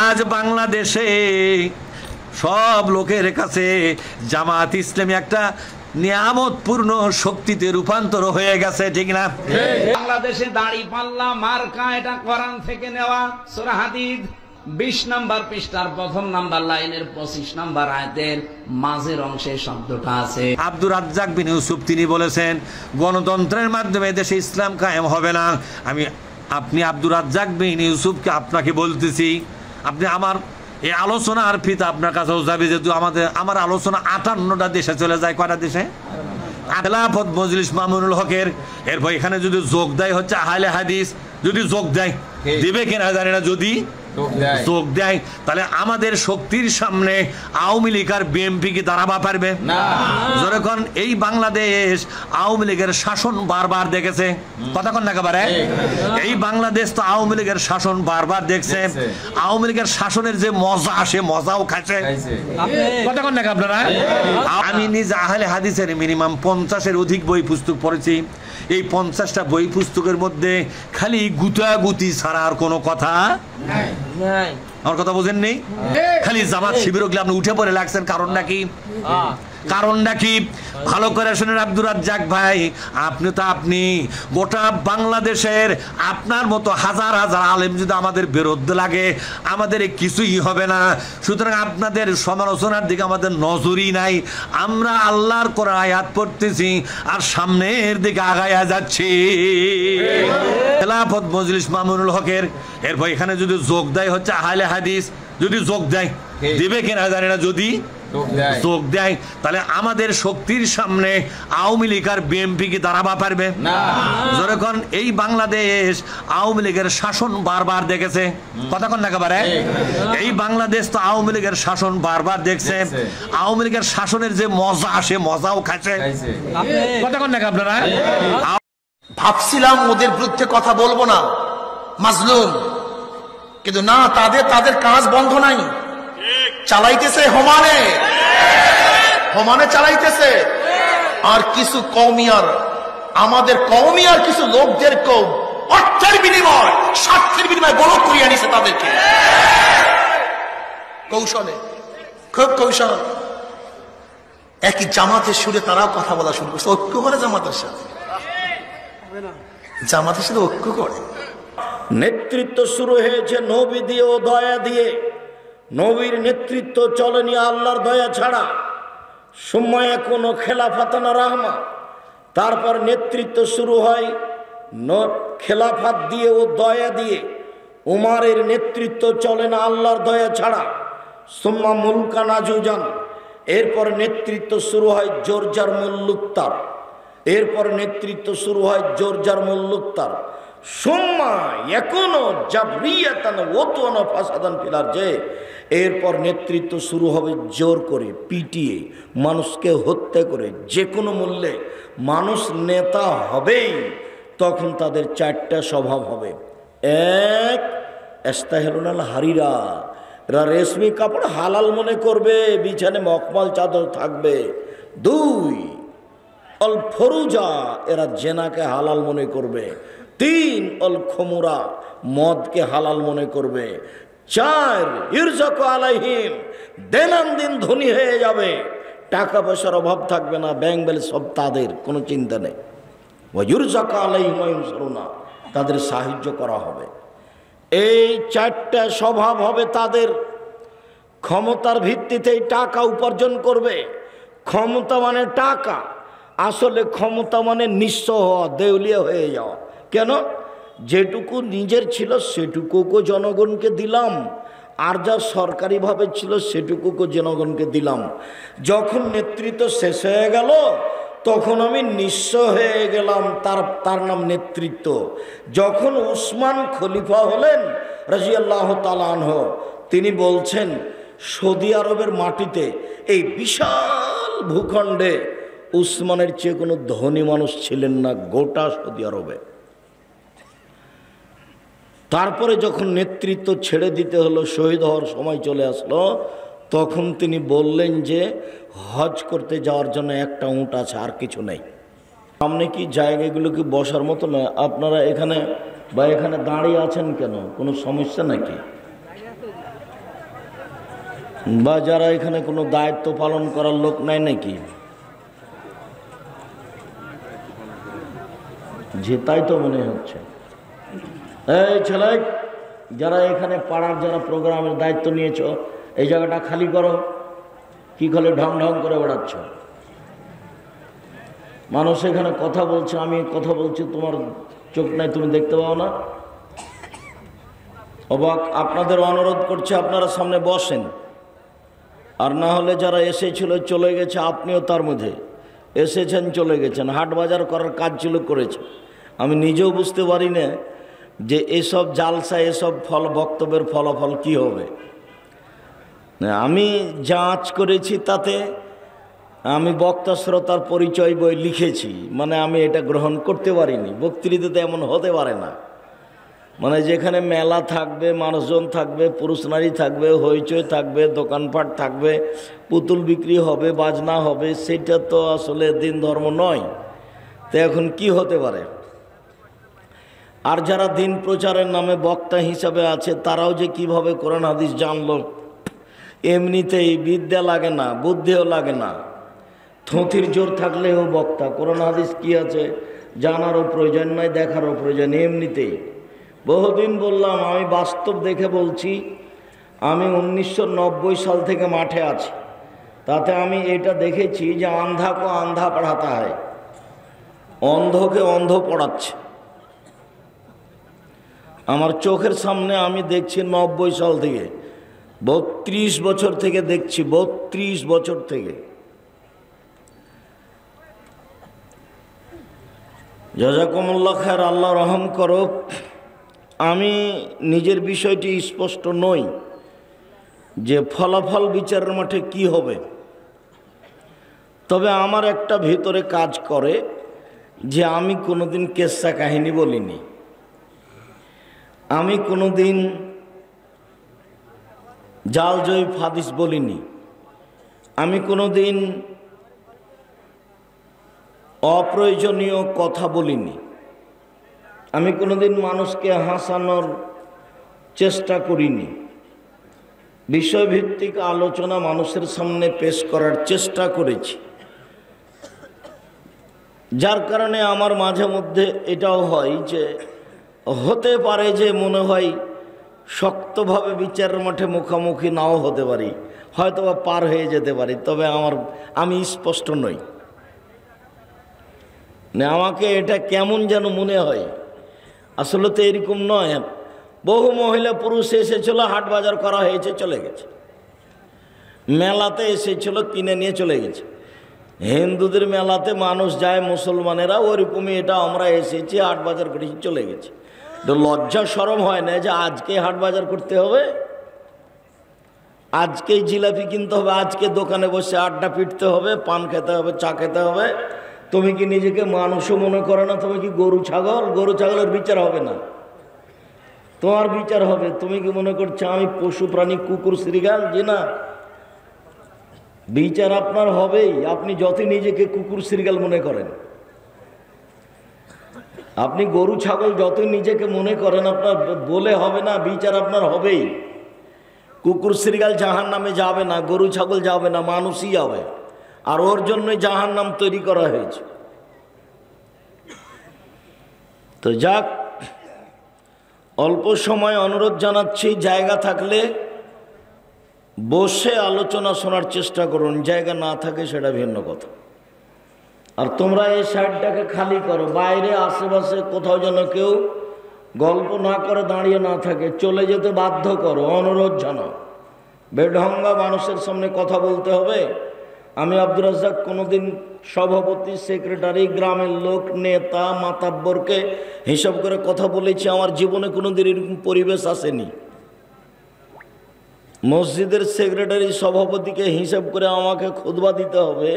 আজ বাংলাদেশে সব লোকের কাছে জামাত ইসলামী একটা নিয়ামতপূর্ণ শক্তিতে রূপান্তর হয়ে গেছে, ঠিক না? বাংলাদেশে দাঁড়িপাল্লা মার্কা এটা কোরআন থেকে নেওয়া। সূরা হাদীদ 20 নম্বর পৃষ্ঠার প্রথম নাম্বার লাইনের 25 নম্বর আয়াতের মাঝের অংশে শব্দটা আছে। আব্দুর রাজ্জাক বিন ইউসুফ তিনি বলেছেন, গণতন্ত্রের মাধ্যমে দেশে ইসলাম কায়েম হবে না। আপনি আব্দুর রাজ্জাক বিন ইউসুফকে আপনাকে বলতেছি, আপনি আমার এই আলোচনার ফিতা আপনার কাছেও যাবে, যেহেতু আমার আলোচনা 58টা দেশে চলে যায়। কয়টা দেশে? খেলাফত মজলিস মামুনুল হকের। এরপর এখানে যদি যোগ দেয় হচ্ছে আহলে হাদিস, যদি যোগ দেয়, দিবে কিনা জানি না, যদি যোগ দেয় তাহলে আমাদের শক্তির সামনে আওয়ামী লীগ আর বিএনপি কি দাঁড়াবা পারবে না? যখন এই বাংলাদেশ আওয়ামী লীগের শাসন বারবার দেখেছে, কতক্ষণ একেবারে এই বাংলাদেশ তো আওয়ামী লীগের শাসন বারবার দেখছে, আওয়ামী লীগের শাসনের যে মজা আসে মজাও খাচ্ছে, কতক্ষণ নাকি আপনারা? আমি নিজে আহলে হাদিসের মিনিমাম 50-এর অধিক বই পুস্তক পড়েছি। এই 50টা বই পুস্তকের মধ্যে খালি গুতাগুতি ছাড়া আর কোনো কথা নাই। আমার কথা বোঝেন নেই? খালি জামাত শিবির ওগুলো আপনি উঠে পড়ে লাগছেন। কারণটা কি ভালো করে শুনেন আব্দুর রাজ্জাক ভাই, আপনি গোটা বাংলাদেশের আপনার মতো হাজার হাজার আলেম যদি আমাদের বিরুদ্ধে লাগে, আমাদের কিছুই হবে না। সুতরাং আপনাদের সমালোচনার দিকে আমাদের নজরই নাই। আমরা আল্লাহর কোরআন আয়াত পড়তেছি আর সামনের দিকে আগায়া যাচ্ছি। খেলাফত মজলিস মামুনুল হকের। এরপর এখানে যদি যোগ দেয় হচ্ছে আহলে হাদিস, যদি যোগ দেয়, দিবে কিনা জানি না, যদি যোগ দেয় তাহলে আমাদের শক্তির সামনে আওয়ামী লীগ আর বিএনপি কি দাঁড়াবা পারবে না? যখন এই বাংলাদেশ আওয়ামী লীগের শাসন বারবার দেখেছে, কতক্ষণ একেবারে এই বাংলাদেশ তো আওয়ামী লীগের শাসন বারবার দেখছে, আওয়ামী লীগের শাসনের যে মজা আসে মজাও খাচ্ছে, কতক্ষণ নাকি আপনারা? ভাবছিলাম ওদের বিরুদ্ধে কথা বলবো না, মাজলুম, কিন্তু না, তাদের কাজ বন্ধ নাই, চালাইতেছে সমানে চালাইতেছে। আর কিছু কওমিয়ার, আমাদের কওমিয়ার কিছু লোকদের অর্থের বিনিময়, স্বার্থের বিনিময় বলদ করিয়া নিছে তাদেরকে কৌশলে, খুব কৌশল। একই জামাতের সুরে তারাও কথা বলা শুরু করছে, ঐক্য করে জামাতের সাথে, জামাতের সাথে ঐক্য করে। নেতৃত্ব শুরু হয়েছে নবী দিয়ে ও দয়া দিয়ে। নবীর নেতৃত্ব চলেনি আল্লাহর দয়া ছাড়া। সময় কোনো খেলাফাতানা রাহমা। তারপর নেতৃত্ব শুরু হয় খেলাফাত দিয়ে ও দয়া দিয়ে। উমারের নেতৃত্ব চলে না আল্লাহর দয়া ছাড়া। সুম্মা মুলকা নাজুজান। এরপর নেতৃত্ব শুরু হয় জোরজার মুল্লুক্তার। এরপর নেতৃত্ব শুরু হয় জোরজার মুল্লুক্তার। এরপর নেতৃত্ব শুরু হবে জোর করে, পিটিয়ে, মানুষকে হত্যা করে, যে কোনো মূল্যে মানুষ নেতা হবেই। তখন তাদের 4টা স্বভাব হবে। 1, ইস্তাহলুনাল হারিরা, এরা রেশমি কাপড় হালাল মনে করবে, বিছানে মখমল চাদর থাকবে। 2, অল ফরুজা, এরা জেনাকে হালাল মনে করবে। 3, অল খমুরা, মদকে হালাল মনে করবে। 4, ইরজাক আলাইহিম, দিন ধনী হয়ে যাবে, টাকা পয়সার অভাব থাকবে না, ব্যাংক ব্যালেন্স সব তাদের, কোনো চিন্তা নেই। ইরজাক আলাইহিম ইনসারুনা, তাদের সাহায্য করা হবে। এই 4টা স্বভাব হবে তাদের। ক্ষমতার ভিত্তিতেই টাকা উপার্জন করবে। ক্ষমতা মানে টাকা, আসলে ক্ষমতা মানে নিঃস্ব হওয়া, দেউলিয়া হয়ে যাওয়া। কেন? যেটুকু নিজের ছিল সেটুকুকে জনগণকে দিলাম, আর যা সরকারিভাবে ছিল সেটুকুকে জনগণকে দিলাম। যখন নেতৃত্ব শেষ হয়ে গেল তখন আমি নিঃস্ব হয়ে গেলাম, তার নাম নেতৃত্ব। যখন উসমান খলিফা হলেন রাদিয়াল্লাহু তাআলা আনহু, তিনি বলছেন সৌদি আরবের মাটিতে, এই বিশাল ভূখণ্ডে উসমানের চেয়ে কোনো ধনী মানুষ ছিলেন না গোটা সৌদি আরবে। তারপরে যখন নেতৃত্ব ছেড়ে দিতে হলো, শহীদ হওয়ার সময় চলে আসলো, তখন তিনি বললেন যে হজ করতে যাওয়ার জন্য একটা উট আছে, আর কিছু নেই। সামনে কি জায়গাগুলো কি বসার মতো না? আপনারা এখানে বা এখানে দাঁড়িয়ে আছেন কেন? কোনো সমস্যা নাকি? বা যারা এখানে কোনো দায়িত্ব পালন করার লোক নাই নাকি? যে তাই তো মনে হচ্ছে। এই ছেলে, যারা এখানে পাড়ার যারা প্রোগ্রামের দায়িত্ব নিয়েছ, এই জায়গাটা খালি করো। কি খালি ঢং ঢং করে বেড়াচ্ছ? মানুষ এখানে কথা বলছে, আমি কথা বলছি, তোমার চোখ নাই, তুমি দেখতে পাও না? অবাক। আপনাদের অনুরোধ করছে আপনারা সামনে বসেন, আর না হলে যারা এসেছিল চলে গেছে, আপনিও তার মধ্যে এসেছেন চলে গেছেন, হাট বাজার করার কাজ ছিল করেছেন। আমি নিজেও বুঝতে পারি না যে এসব জালসা, এসব বক্তব্যের ফলাফল কি হবে। আমি যাচ করেছি, তাতে আমি বক্তা শ্রোতার পরিচয় বই লিখেছি, মানে আমি এটা গ্রহণ করতে পারিনি। বক্তৃতাতে এমন হতে পারে না, মানে যেখানে মেলা থাকবে, মানুষজন থাকবে, পুরুষ নারী থাকবে, হইচই থাকবে, দোকানপাট থাকবে, পুতুল বিক্রি হবে, বাজনা হবে, সেটা তো আসলে দিন ধর্ম নয়। তো এখন কি হতে পারে? আর যারা দিন প্রচারের নামে বক্তা হিসাবে আছে, তারাও যে কিভাবে কোরআন হাদিস জানলো, এমনিতেই বিদ্যা লাগে না, বুদ্ধিও লাগে না, থুঁতির জোর থাকলেও বক্তা। কোরআন হাদিস কি আছে জানারও প্রয়োজন নয়, দেখারও প্রয়োজন, এমনিতেই। বহুদিন বললাম, আমি বাস্তব দেখে বলছি। আমি 1990 সাল থেকে মাঠে আছি, তাতে আমি এটা দেখেছি যে আন্ধা কো আন্ধা পড়াতে হয়, অন্ধকে অন্ধ পড়াচ্ছে। আমার চোখের সামনে আমি দেখছি 90 সাল থেকে, 32 বছর থেকে দেখছি, 32 বছর থেকে। জাযাকুমুল্লাহ খায়র, আল্লাহ রহম করো। আমি নিজের বিষয়টি স্পষ্ট নই যে ফলাফল বিচারের মাঠে কি হবে, তবে আমার একটা ভিতরে কাজ করে যে আমি কোনোদিন কেসা কাহিনী বলিনি, আমি কোনোদিন জাল জয়ী হাদিস বলিনি, আমি কোনোদিন অপ্রয়োজনীয় কথা বলিনি, আমি কোনোদিন মানুষকে হাসানোর চেষ্টা করিনি। বিষয়ভিত্তিক আলোচনা মানুষের সামনে পেশ করার চেষ্টা করেছি, যার কারণে আমার মাঝে মধ্যে এটাও হয় যে হতে পারে যে মনে হয় শক্তভাবে বিচারের মাঠে মুখোমুখি নাও হতে পারি, হয়তো বা পার হয়ে যেতে পারি, তবে আমি স্পষ্ট নই। আমাকে এটা কেমন যেন মনে হয়, আসলে তো এরকম নয়। বহু মহিলা পুরুষ এসেছিল, হাট বাজার করা হয়েছে, চলে গেছে। মেলাতে এসেছিল, কিনে নিয়ে চলে গেছে। হিন্দুদের মেলাতে মানুষ যায়, মুসলমানেরা ওরকমই, এটা আমরা এসেছি, হাট বাজার করেছি, চলে গেছে। লজ্জা শরম হয় না যে আজকে হাট বাজার করতে হবে, আজকেই জিলাপি কিনতে হবে, আজকে দোকানে বসে আড্ডা পিটতে হবে, পান খেতে হবে, চা খেতে হবে? তুমি কি নিজেকে মানুষও মনে করো না? তুমি কি গরু ছাগল? গরু ছাগলের বিচার হবে না, তোমার বিচার হবে। তুমি কি মনে করছো আমি পশু প্রাণী, কুকুর শ্রীগাল? যে না, বিচার আপনার হবেই। আপনি যতই নিজেকে কুকুর শ্রীগাল মনে করেন, আপনি গরু ছাগল যতই নিজেকে মনে করেন, আপনার বলে হবে না, বিচার আপনার হবেই। কুকুর শ্রীগাল জাহান নামে যাবে না, গরু ছাগল যাবে না, মানুষই যাবে। আর ওর জন্যই জাহান নাম তৈরি করা হয়েছে। তো যাক, অল্প সময় অনুরোধ জানাচ্ছি, জায়গা থাকলে বসে আলোচনা শোনার চেষ্টা করুন, জায়গা না থাকে সেটা ভিন্ন কথা। আর তোমরা এই সাইডটাকে খালি করো, বাইরে আশেপাশে কোথাও যেন কেউ গল্প না করে দাঁড়িয়ে না থাকে, চলে যেতে বাধ্য করো, অনুরোধ জানাও। বেঢঙ্গা মানুষের সামনে কথা বলতে হবে। আমি আব্দুর রাজ্জাক কোনোদিন সভাপতি, সেক্রেটারি, গ্রামের লোক, নেতা, মাতাব্বরকে হিসাব করে কথা বলেছি, আমার জীবনে কোনোদিন এরকম পরিবেশ আসেনি। মসজিদের সেক্রেটারি, সভাপতিকে হিসাব করে আমাকে খুতবা দিতে হবে,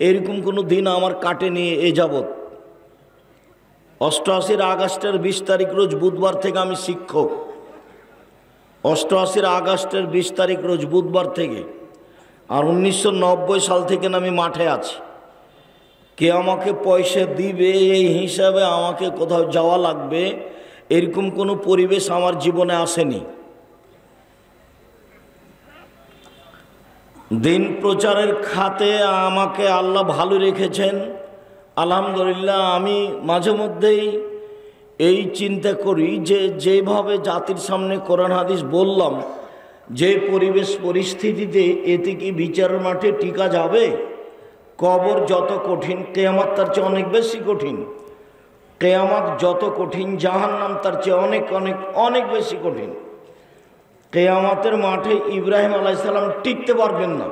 এরকম কোনো দিন আমার কাটেনি এ যাবৎ। 88 আগস্টের 20 তারিখ রোজ বুধবার থেকে আমি শিক্ষক। 88 আগস্টের 20 তারিখ রোজ বুধবার থেকে, আর 1990 সাল থেকে আমি মাঠে আছি। কে আমাকে পয়সা দিবে এই হিসাবে আমাকে কোথাও যাওয়া লাগবে, এরকম কোনো পরিবেশ আমার জীবনে আসেনি। দিন প্রচারের খাতে আমাকে আল্লাহ ভালো রেখেছেন, আলহামদুলিল্লাহ। আমি মাঝে মধ্যেই এই চিন্তা করি যে যেভাবে জাতির সামনে কোরআন হাদিস বললাম, যে পরিবেশ পরিস্থিতিতে এতে কি বিচারের মাঠে টিকা যাবে? কবর যত কঠিন, কিয়ামত তার চেয়ে অনেক বেশি কঠিন। কিয়ামত যত কঠিন, জাহান্নাম তার চেয়ে অনেক অনেক অনেক বেশি কঠিন। কিয়ামতের মাঠে ইব্রাহিম আলাইহিস সালাম টিকতে পারবেন না।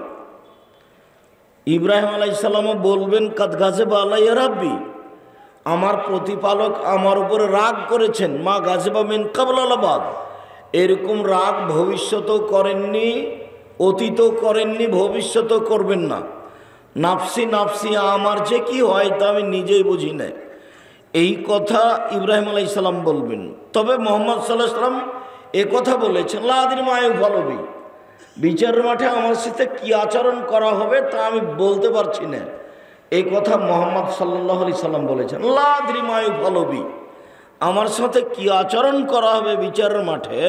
ইব্রাহিম আলাইহিস সালামও বলবেন, কাদ গাযিবা আলাইয়া রাব্বি, আমার প্রতিপালক আমার উপরে রাগ করেছেন। মা গাযিবা মিন ক্বাবলা বাদ, এরকম রাগ ভবিষ্যতেও করেননি, অতীতও করেননি, ভবিষ্যতেও করবেন না। নাফসি নাফসি, আমার যে কি হয় তা আমি নিজেই বুঝি না, এই কথা ইব্রাহিম আলাইহিস সালাম বলবেন। তবে মুহাম্মদ সাল্লাল্লাহু আলাইহি ওয়াসাল্লাম এ কথা বলেছেন, লা আদরি মা ইউফালু, বিচারের মাঠে আমার সাথে কি আচরণ করা হবে তা আমি বলতে পারছি না। এই কথা মুহাম্মদ সাল্লাল্লাহু আলাইহি সাল্লাম বলেছেন, লা আদরি মা ইউফালু, আমার সাথে কি আচরণ করা হবে বিচারের মাঠে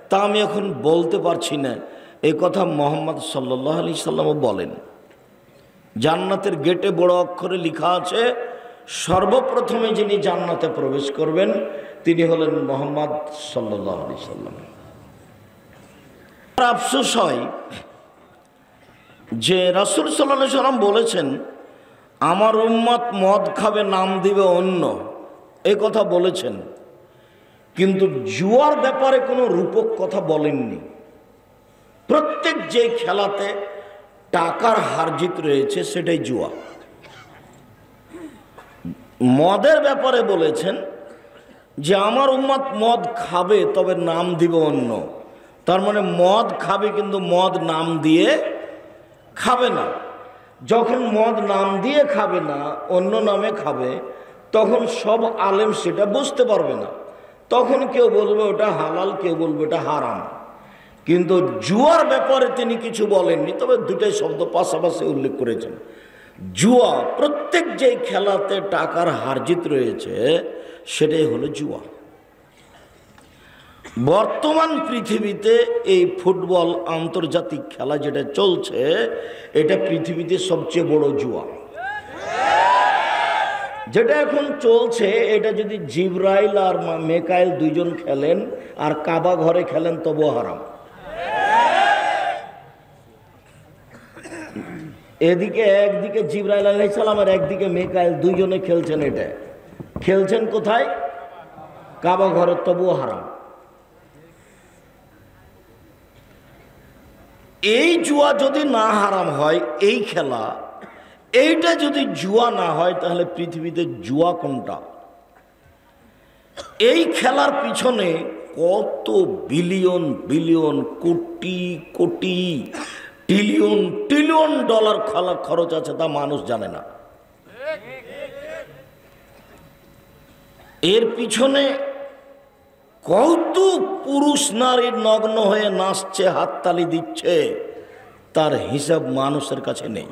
তা আমি এখন বলতে পারছি না। এই কথা মুহাম্মদ সাল্লাল্লাহু আলাইহি সাল্লামও বলেন। জান্নাতের গেটে বড় অক্ষরে লেখা আছে, সর্বপ্রথমে যিনি জান্নাতে প্রবেশ করবেন তিনি হলেন মুহাম্মদ সাল্লাল্লাহু আলাইহি সাল্লাম। আফসোস হয় যে রাসূল সাল্লাল্লাহু আলাইহি সাল্লাম বলেছেন, আমার উম্মত মদ খাবে, নাম দিবে অন্য, এই কথা বলেছেন, কিন্তু জুয়ার ব্যাপারে কোনো রূপক কথা বলেননি। প্রত্যেক যে খেলাতে টাকার হারজিত রয়েছে সেটাই জুয়া। মদের ব্যাপারে বলেছেন যে আমার উম্মত মদ খাবে, তবে নাম দিবে অন্য। তার মানে মদ খাবে কিন্তু মদ নাম দিয়ে খাবে না। যখন মদ নাম দিয়ে খাবে না, অন্য নামে খাবে, তখন সব আলেম সেটা বুঝতে পারবে না। তখন কেউ বলবে ওটা হালাল, কেউ বলবে ওটা হারাম। কিন্তু জুয়ার ব্যাপারে তিনি কিছু বলেননি, তবে দুটাই শব্দ পাশাপাশি উল্লেখ করেছেন। জুয়া, প্রত্যেক যে খেলাতে টাকার হারজিত রয়েছে সেটাই হলো জুয়া। বর্তমান পৃথিবীতে এই ফুটবল আন্তর্জাতিক খেলা যেটা চলছে, এটা পৃথিবীতে সবচেয়ে বড় জুয়া। যেটা এখন চলছে, এটা যদি জিবরাইল আর মেকাইল দুইজন খেলেন আর কাবা ঘরে খেলেন তবুও হারাম। এদিকে একদিকে জিবরাইল আলাইহিস সালাম আর একদিকে মেকাইল, দুইজনে খেলছেন। এটা খেলছেন কোথায়? কাবা ঘরে, তবুও হারাম। এই জুয়া যদি না হারাম হয়, এই খেলা, এইটা যদি জুয়া না হয়, তাহলে পৃথিবীতে জুয়া কোনটা? এই খেলার পিছনে কত billion billion, crore crore, trillion trillion dollar খরচ আছে তা মানুষ জানে না। এর পিছনে কত পুরুষ নারী নগ্ন হয়ে নাচছে, হাততালি দিচ্ছে, তার হিসাব মানুষের কাছে নেই।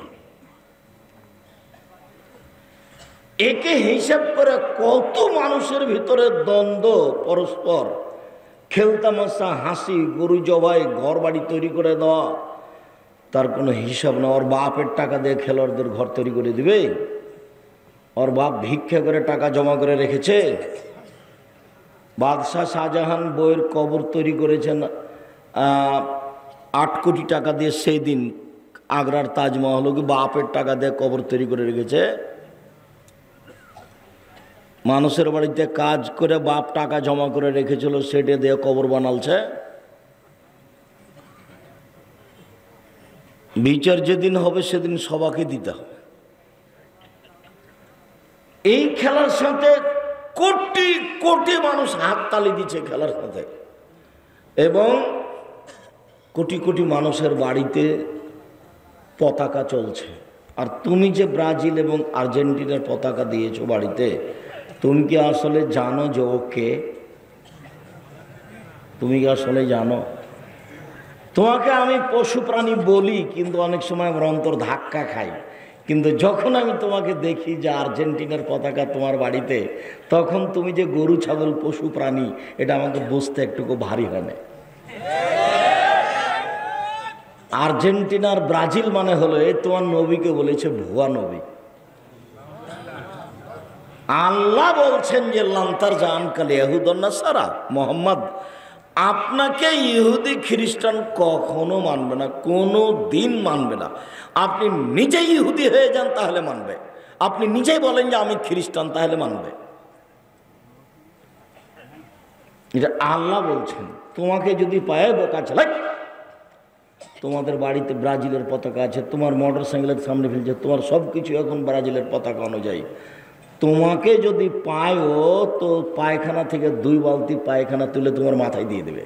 একে হিসাব করে কত মানুষের ভিতরে দ্বন্দ্ব, পরস্পর খেলতামাশা, হাসি, গরু জবাই, ঘর বাড়ি তৈরি করে দেওয়া, তার কোনো হিসাব না। ওর বাপের টাকা দিয়ে খেলোয়াড়দের ঘর তৈরি করে দিবে, ওর বাপ ভিক্ষা করে টাকা জমা করে রেখেছে। বাদশাহ শাহজাহান বইয়ের কবর তৈরি করেছেন 8 কোটি টাকা দিয়ে। সেই দিন আগ্রার তাজমহল কি বাপের টাকা দিয়ে কবর তৈরি করে রেখেছে? মানুষের বাড়িতে কাজ করে বাপ টাকা জমা করে রেখেছিল, সেটা দিয়ে কবর বানালছে। বিচার যেদিন হবে সেদিন সবাইকে দিতে হবে। এই খেলার সাথে কোটি কোটি মানুষ হাততালি দিচ্ছে খেলার সাথে, এবং কোটি কোটি মানুষের বাড়িতে পতাকা চলছে। আর তুমি যে ব্রাজিল এবং আর্জেন্টিনার পতাকা দিয়েছো বাড়িতে, তুমি কি আসলে জানো যে ও কে? তুমি কি আসলে জানো? তোমাকে আমি পশু প্রাণী বলি, কিন্তু অনেক সময় আমার অন্তর ধাক্কা খাই। কিন্তু যখন আমি তোমাকে দেখি যে আর্জেন্টিনার পতাকা তোমার বাড়িতে, তখন তুমি যে গরু ছাগল পশু প্রাণী, এটা আমাকে বুঝতে একটুকু ভারী হয় না। আর্জেন্টিনার ব্রাজিল মানে হলো এই তোমার নবীকে বলেছে ভুয়া নবী। আল্লাহ বলছেন যে লান্তার জান কালে ইহুদন্না সারা মোহাম্মদ, আপনাকে ইহুদি খ্রিস্টান কখনো মানবে না, কোনো দিন মানবে না। আপনি নিজেই ইহুদি হয়ে যান তাহলে মানবে, আপনি নিজেই বলেন যে আমি খ্রিস্টান তাহলে মানবে। এটা আল্লাহ বলছেন। তোমাকে যদি পায়ে বোকা চালাই, তোমাদের বাড়িতে ব্রাজিলের পতাকা আছে, তোমার মোটর সাইকেলের সামনে ফেলছে, তোমার সব কিছু এখন ব্রাজিলের পতাকা অনুযায়ী, তোমাকে যদি পায়ও তো পায়খানা থেকে 2 বালতি পায়খানা তুলে তোমার মাথায় দিয়ে দেবে,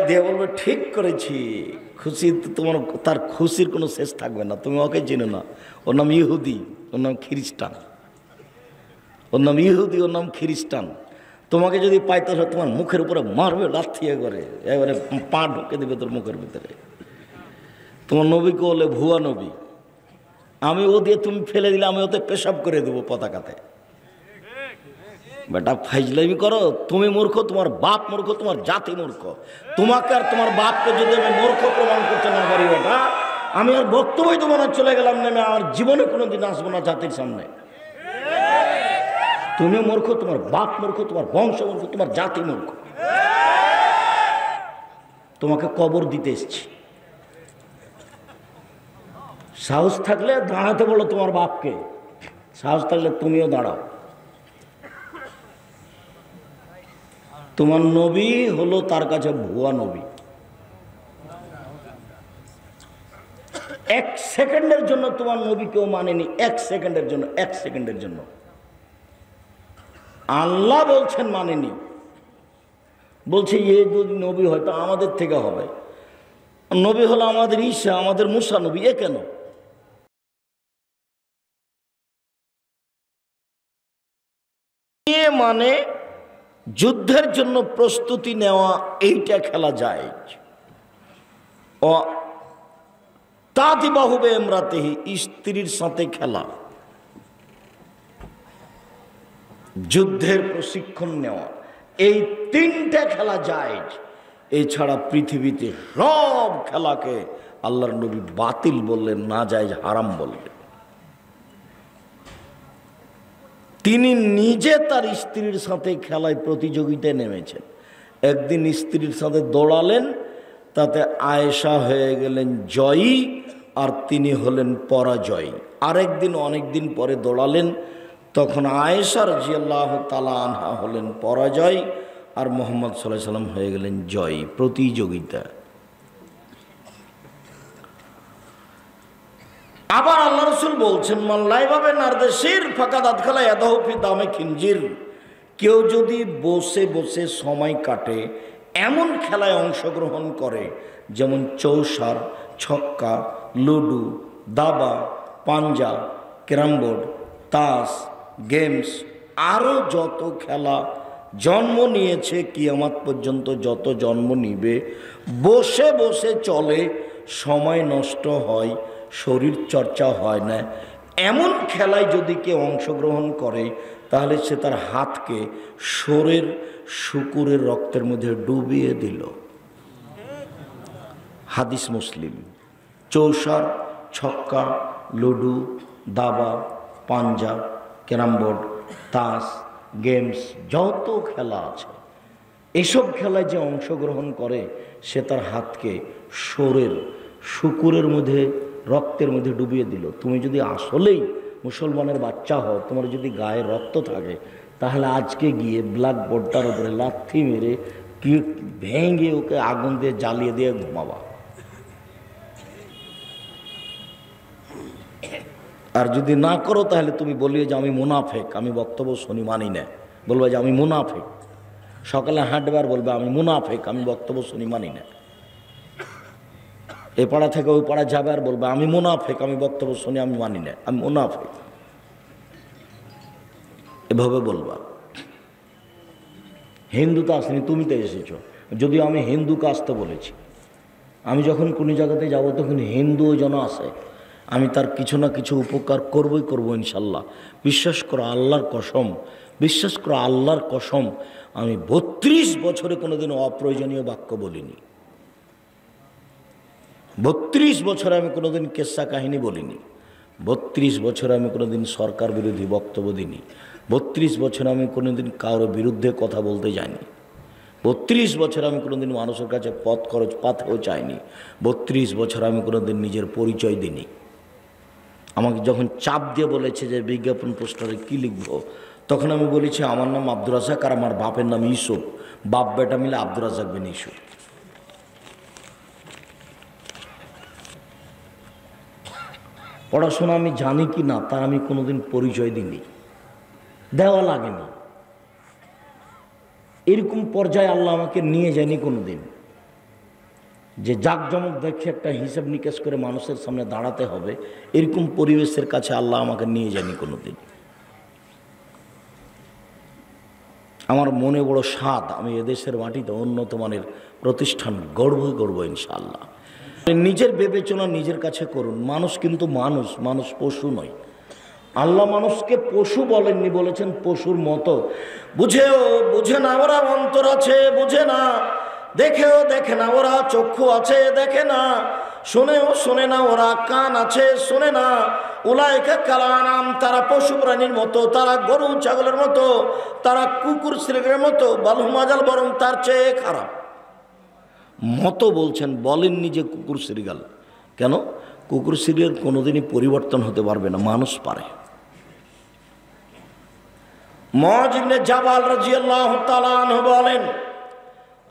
দিয়ে বলবে ঠিক করেছি। খুশি তোমার, তার খুশির কোনো শেষ থাকবে না। তুমি ওকে চেনো না, ওর নাম ইহুদি, ওর নাম খ্রিস্টান, ওর নাম ইহুদি, ওর নাম খ্রিস্টান। তোমাকে যদি পাইতে তোমার মুখের উপরে মারবে লাথিয়ে করে, এবারে পা ঢুকে দেবে তোর মুখের ভিতরে। তোমার নবীকে বলে ভুয়া নবী। আমি ও দিয়ে তুমি ফেলে দিলে আমি ওতে পেশাব করে দেবো পতাকাতে। বেটা ফাইজলামি করো, তুমি মূর্খ, তোমার বাপ মূর্খ, তোমার জাতি মূর্খ। তোমাকে আর তোমার বাপকে যদি আমি মূর্খ প্রমাণ করতে না পারি বেটা, আমি আর বক্তব্যই তোমার চলে গেলাম না, আমি আমার জীবনে কোনোদিন আসবো না জাতির সামনে। তুমি মূর্খ, তোমার বাপ মূর্খ, তোমার বংশ মূর্খ, তোমার জাতি মূর্খ। তোমাকে কবর দিতে এসছি। সাহস থাকলে দাঁড়াতে বলো তোমার বাপকে, সাহস থাকলে তুমিও দাঁড়াও। তোমার নবী হলো তার কাছে ভুয়া নবী। 1 সেকেন্ডের জন্য তোমার নবী কেউ মানেনি, 1 সেকেন্ডের জন্য, 1 সেকেন্ডের জন্য। আল্লাহ বলছেন মানেনি, বলছে এ যদি নবী হয় তো আমাদের থেকে হবে। নবী হলো আমাদের ঈসা, আমাদের মুসা নবী, এ কেন? মানে যুদ্ধের জন্য প্রস্তুতি নেওয়া, এইটা খেলা যায়। ও তাদি বাহুবে এমরাতেহি, স্ত্রীর সাথে খেলা, যুদ্ধের প্রশিক্ষণ নেওয়া, এই 3টা খেলা যায়। এছাড়া পৃথিবীতে সব খেলাকে আল্লাহর নবী বাতিল বললেন, না যায়, হারাম বললেন। তিনি নিজে তার স্ত্রীর সাথে খেলায় প্রতিযোগিতায় নেমেছেন। একদিন স্ত্রীর সাথে দৌড়ালেন, তাতে আয়েশা হয়ে গেলেন জয়ী আর তিনি হলেন পরাজয়ী। আরেকদিন অনেকদিন পরে দৌড়ালেন, তখন আয়েশা রাদিয়াল্লাহু তাআলা আনহা হলেন পরাজয় আর মুহাম্মদ সাল্লাল্লাহু আলাইহি সাল্লাম হয়ে গেলেন জয়ী। প্রতিযোগিতা। আবার আল্লাহ রাসূল বলছেন, মাল্লাইভাবে নারদেশির ফাকাদ আদখালা ইয়াদাহু ফি দামে খিনজির, কেউ যদি বসে বসে সময় কাটে এমন খেলায় অংশগ্রহণ করে, যেমন চৌসার, ছক্কা, লুডু, দাবা, পাঞ্জা, ক্যারামবোর্ড, তাস, গেমস, আরও যত খেলা জন্ম নিয়েছে, কিয়ামত পর্যন্ত যত জন্ম নিবে, বসে বসে চলে, সময় নষ্ট হয়, শরীর চর্চা হয় না, এমন খেলায় যদি কেউ অংশগ্রহণ করে, তাহলে সে তার হাতকে শোরের শুকুরের রক্তের মধ্যে ডুবিয়ে দিল। হাদিস মুসলিম। চৌসার, ছক্কা, লুডু, দাবা, পাঞ্জা, ক্যারামবোর্ড, তাস, গেমস, যত খেলা আছে, এসব খেলায় যে অংশগ্রহণ করে সে তার হাতকে শোরের শুকুরের মধ্যে রক্তের মধ্যে ডুবিয়ে দিল। তুমি যদি আসলেই মুসলমানের বাচ্চা হও, তোমার যদি গায়ে রক্ত থাকে, তাহলে আজকে গিয়ে ব্ল্যাক বোর্ডটার উপরে লাথি মেরে ভেঙে ওকে আগুন দিয়ে জ্বালিয়ে দিয়ে ঘুমাবা। আর যদি না করো তাহলে তুমি বলিও যে আমি মুনাফেক, আমি বক্তব্য শুনি মানি না, বলবে যে আমি মুনাফেক। সকালে হাঁটবার বলবে আমি মুনাফেক, আমি বক্তব্য শুনি মানি না। এ পাড়া থেকে ওই পাড়া যাবে আর বলবে আমি মুনাফেক, আমি বক্তব্য শুনি আমি মানি না, আমি মুনাফেক, এভাবে বলবা। হিন্দু তো আসেনি, তুমি তো এসেছো, যদিও আমি হিন্দুকে আসতে বলেছি। আমি যখন কোনো জায়গাতে যাব তখন হিন্দুও যেন আসে, আমি তার কিছু না কিছু উপকার করবই করবো ইনশাল্লাহ। বিশ্বাস করো আল্লাহর কসম, বিশ্বাস করো আল্লাহর কসম, আমি 32 বছরে কোনোদিন অপ্রয়োজনীয় বাক্য বলিনি। 32 বছরে আমি কোনোদিন কেসা কাহিনী বলিনি, 32 বছরে আমি কোনোদিন সরকার বিরোধী বক্তব্য দিইনি, 32 বছরে আমি কোনোদিন কারোর বিরুদ্ধে কথা বলতে যাইনি, 32 বছর আমি কোনোদিন মানুষের কাছে পথ খরচ পাতেও চাইনি, 32 বছর আমি কোনোদিন নিজের পরিচয় দিইনি। আমাকে যখন চাপ দিয়ে বলেছে যে বিজ্ঞাপন পোস্টারে কি লিখব, তখন আমি বলেছি আমার নাম আব্দুর রাজ্জাক আর আমার বাপের নাম ইউসুফ, বাপ বেটা মিলে আব্দুর রাজ্জাক বিন ইউসুফ। পড়াশোনা আমি জানি কি না তার আমি কোনোদিন পরিচয় দিইনি, দেওয়া লাগেনি। এরকম পর্যায়ে আল্লাহ আমাকে নিয়ে যায়নি কোনোদিন যে জাকজমক দেখে একটা হিসাব নিকেশ করে মানুষের সামনে দাঁড়াতে হবে, এরকম পরিবেশের কাছে আল্লাহ আমাকে নিয়ে যায়নি কোনোদিন। আমার মনে বড় স্বাদ আমি এদেশের মাটিতে উন্নত মানের প্রতিষ্ঠান গড়ব ইনশাআল্লাহ। নিজের বিবেচনা নিজের কাছে করুন। মানুষ কিন্তু মানুষ, মানুষ পশু নয়। আল্লাহ মানুষকে পশু বলেননি, বলেছেন পশুর মতো। বুঝে না ওরা অন্তর আছে, বুঝে না, দেখেও দেখে না ওরা চক্ষু আছে, দেখে না, শোনেও শোনে না ওরা কান আছে, শোনে না। উলাইকা কালানাম, তারা পশু প্রাণীর মতো, তারা গরু ছাগলের মতো, তারা কুকুর শ্রেণীর মতো, বালহুমাজাল, বরং তার চেয়ে খারাপ। মতো বলছেন, বলেননি যে কুকুর শ্রীগাল। কেন? কুকুর শ্রীগাল কোনোদিনই পরিবর্তন হতে পারবে না, মানুষ পারে। মুআয ইবনে জাবাল রাদিয়াল্লাহু তাআলা আনহু বলেন,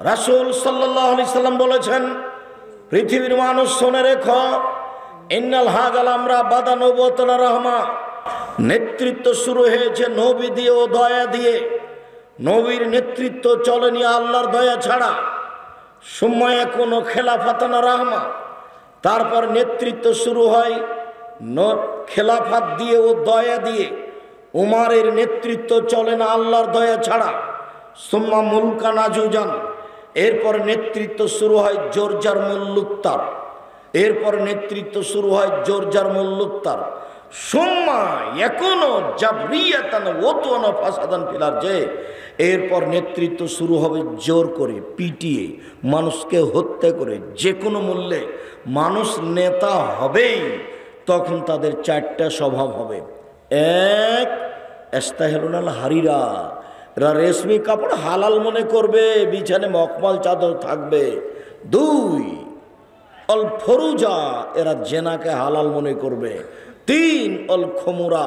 রাসূল সাল্লাল্লাহু আলাইহি সাল্লাম বলেছেন, পৃথিবীর মানুষ শুনে রেখো, ইন্নাল হাজাল আমরা বাদা নবুওয়াতুল রাহমা, নেতৃত্ব শুরু হয়েছে নবী দিয়ে ও দয়া দিয়ে। নবীর নেতৃত্ব চলেনি আল্লাহর দয়া ছাড়া। সময় কোনো খেলাফাতানা রাহমা, তারপর নেতৃত্ব শুরু হয় খেলাফাত দিয়ে ও দয়া দিয়ে। উমারের নেতৃত্ব চলে না আল্লাহর দয়া ছাড়া। সুম্মা মুলকা নাজুজান, এরপর নেতৃত্ব শুরু হয় জোরজার মুল্লুক্তার, এরপর নেতৃত্ব শুরু হয় জোরজার মুল্লুক্তার। সুম্মা এখনো জাবরিয়াতান ওয়াতানা ফাসাদান ফিল আরজে, এরপর নেতৃত্ব শুরু হবে জোর করে, পিটিয়ে, মানুষকে হত্যা করে, যে কোনো মূল্যে মানুষ নেতা হবেই। তখন তাদের 4টা স্বভাব হবে। 1, ইস্তাহিলুনাল হারিরা, এরা রেশমি কাপড় হালাল মনে করবে, বিছানে মখমল চাদর থাকবে। 2, অল ফরুজা, এরা জেনাকে হালাল মনে করবে। 3, অল খমুরা,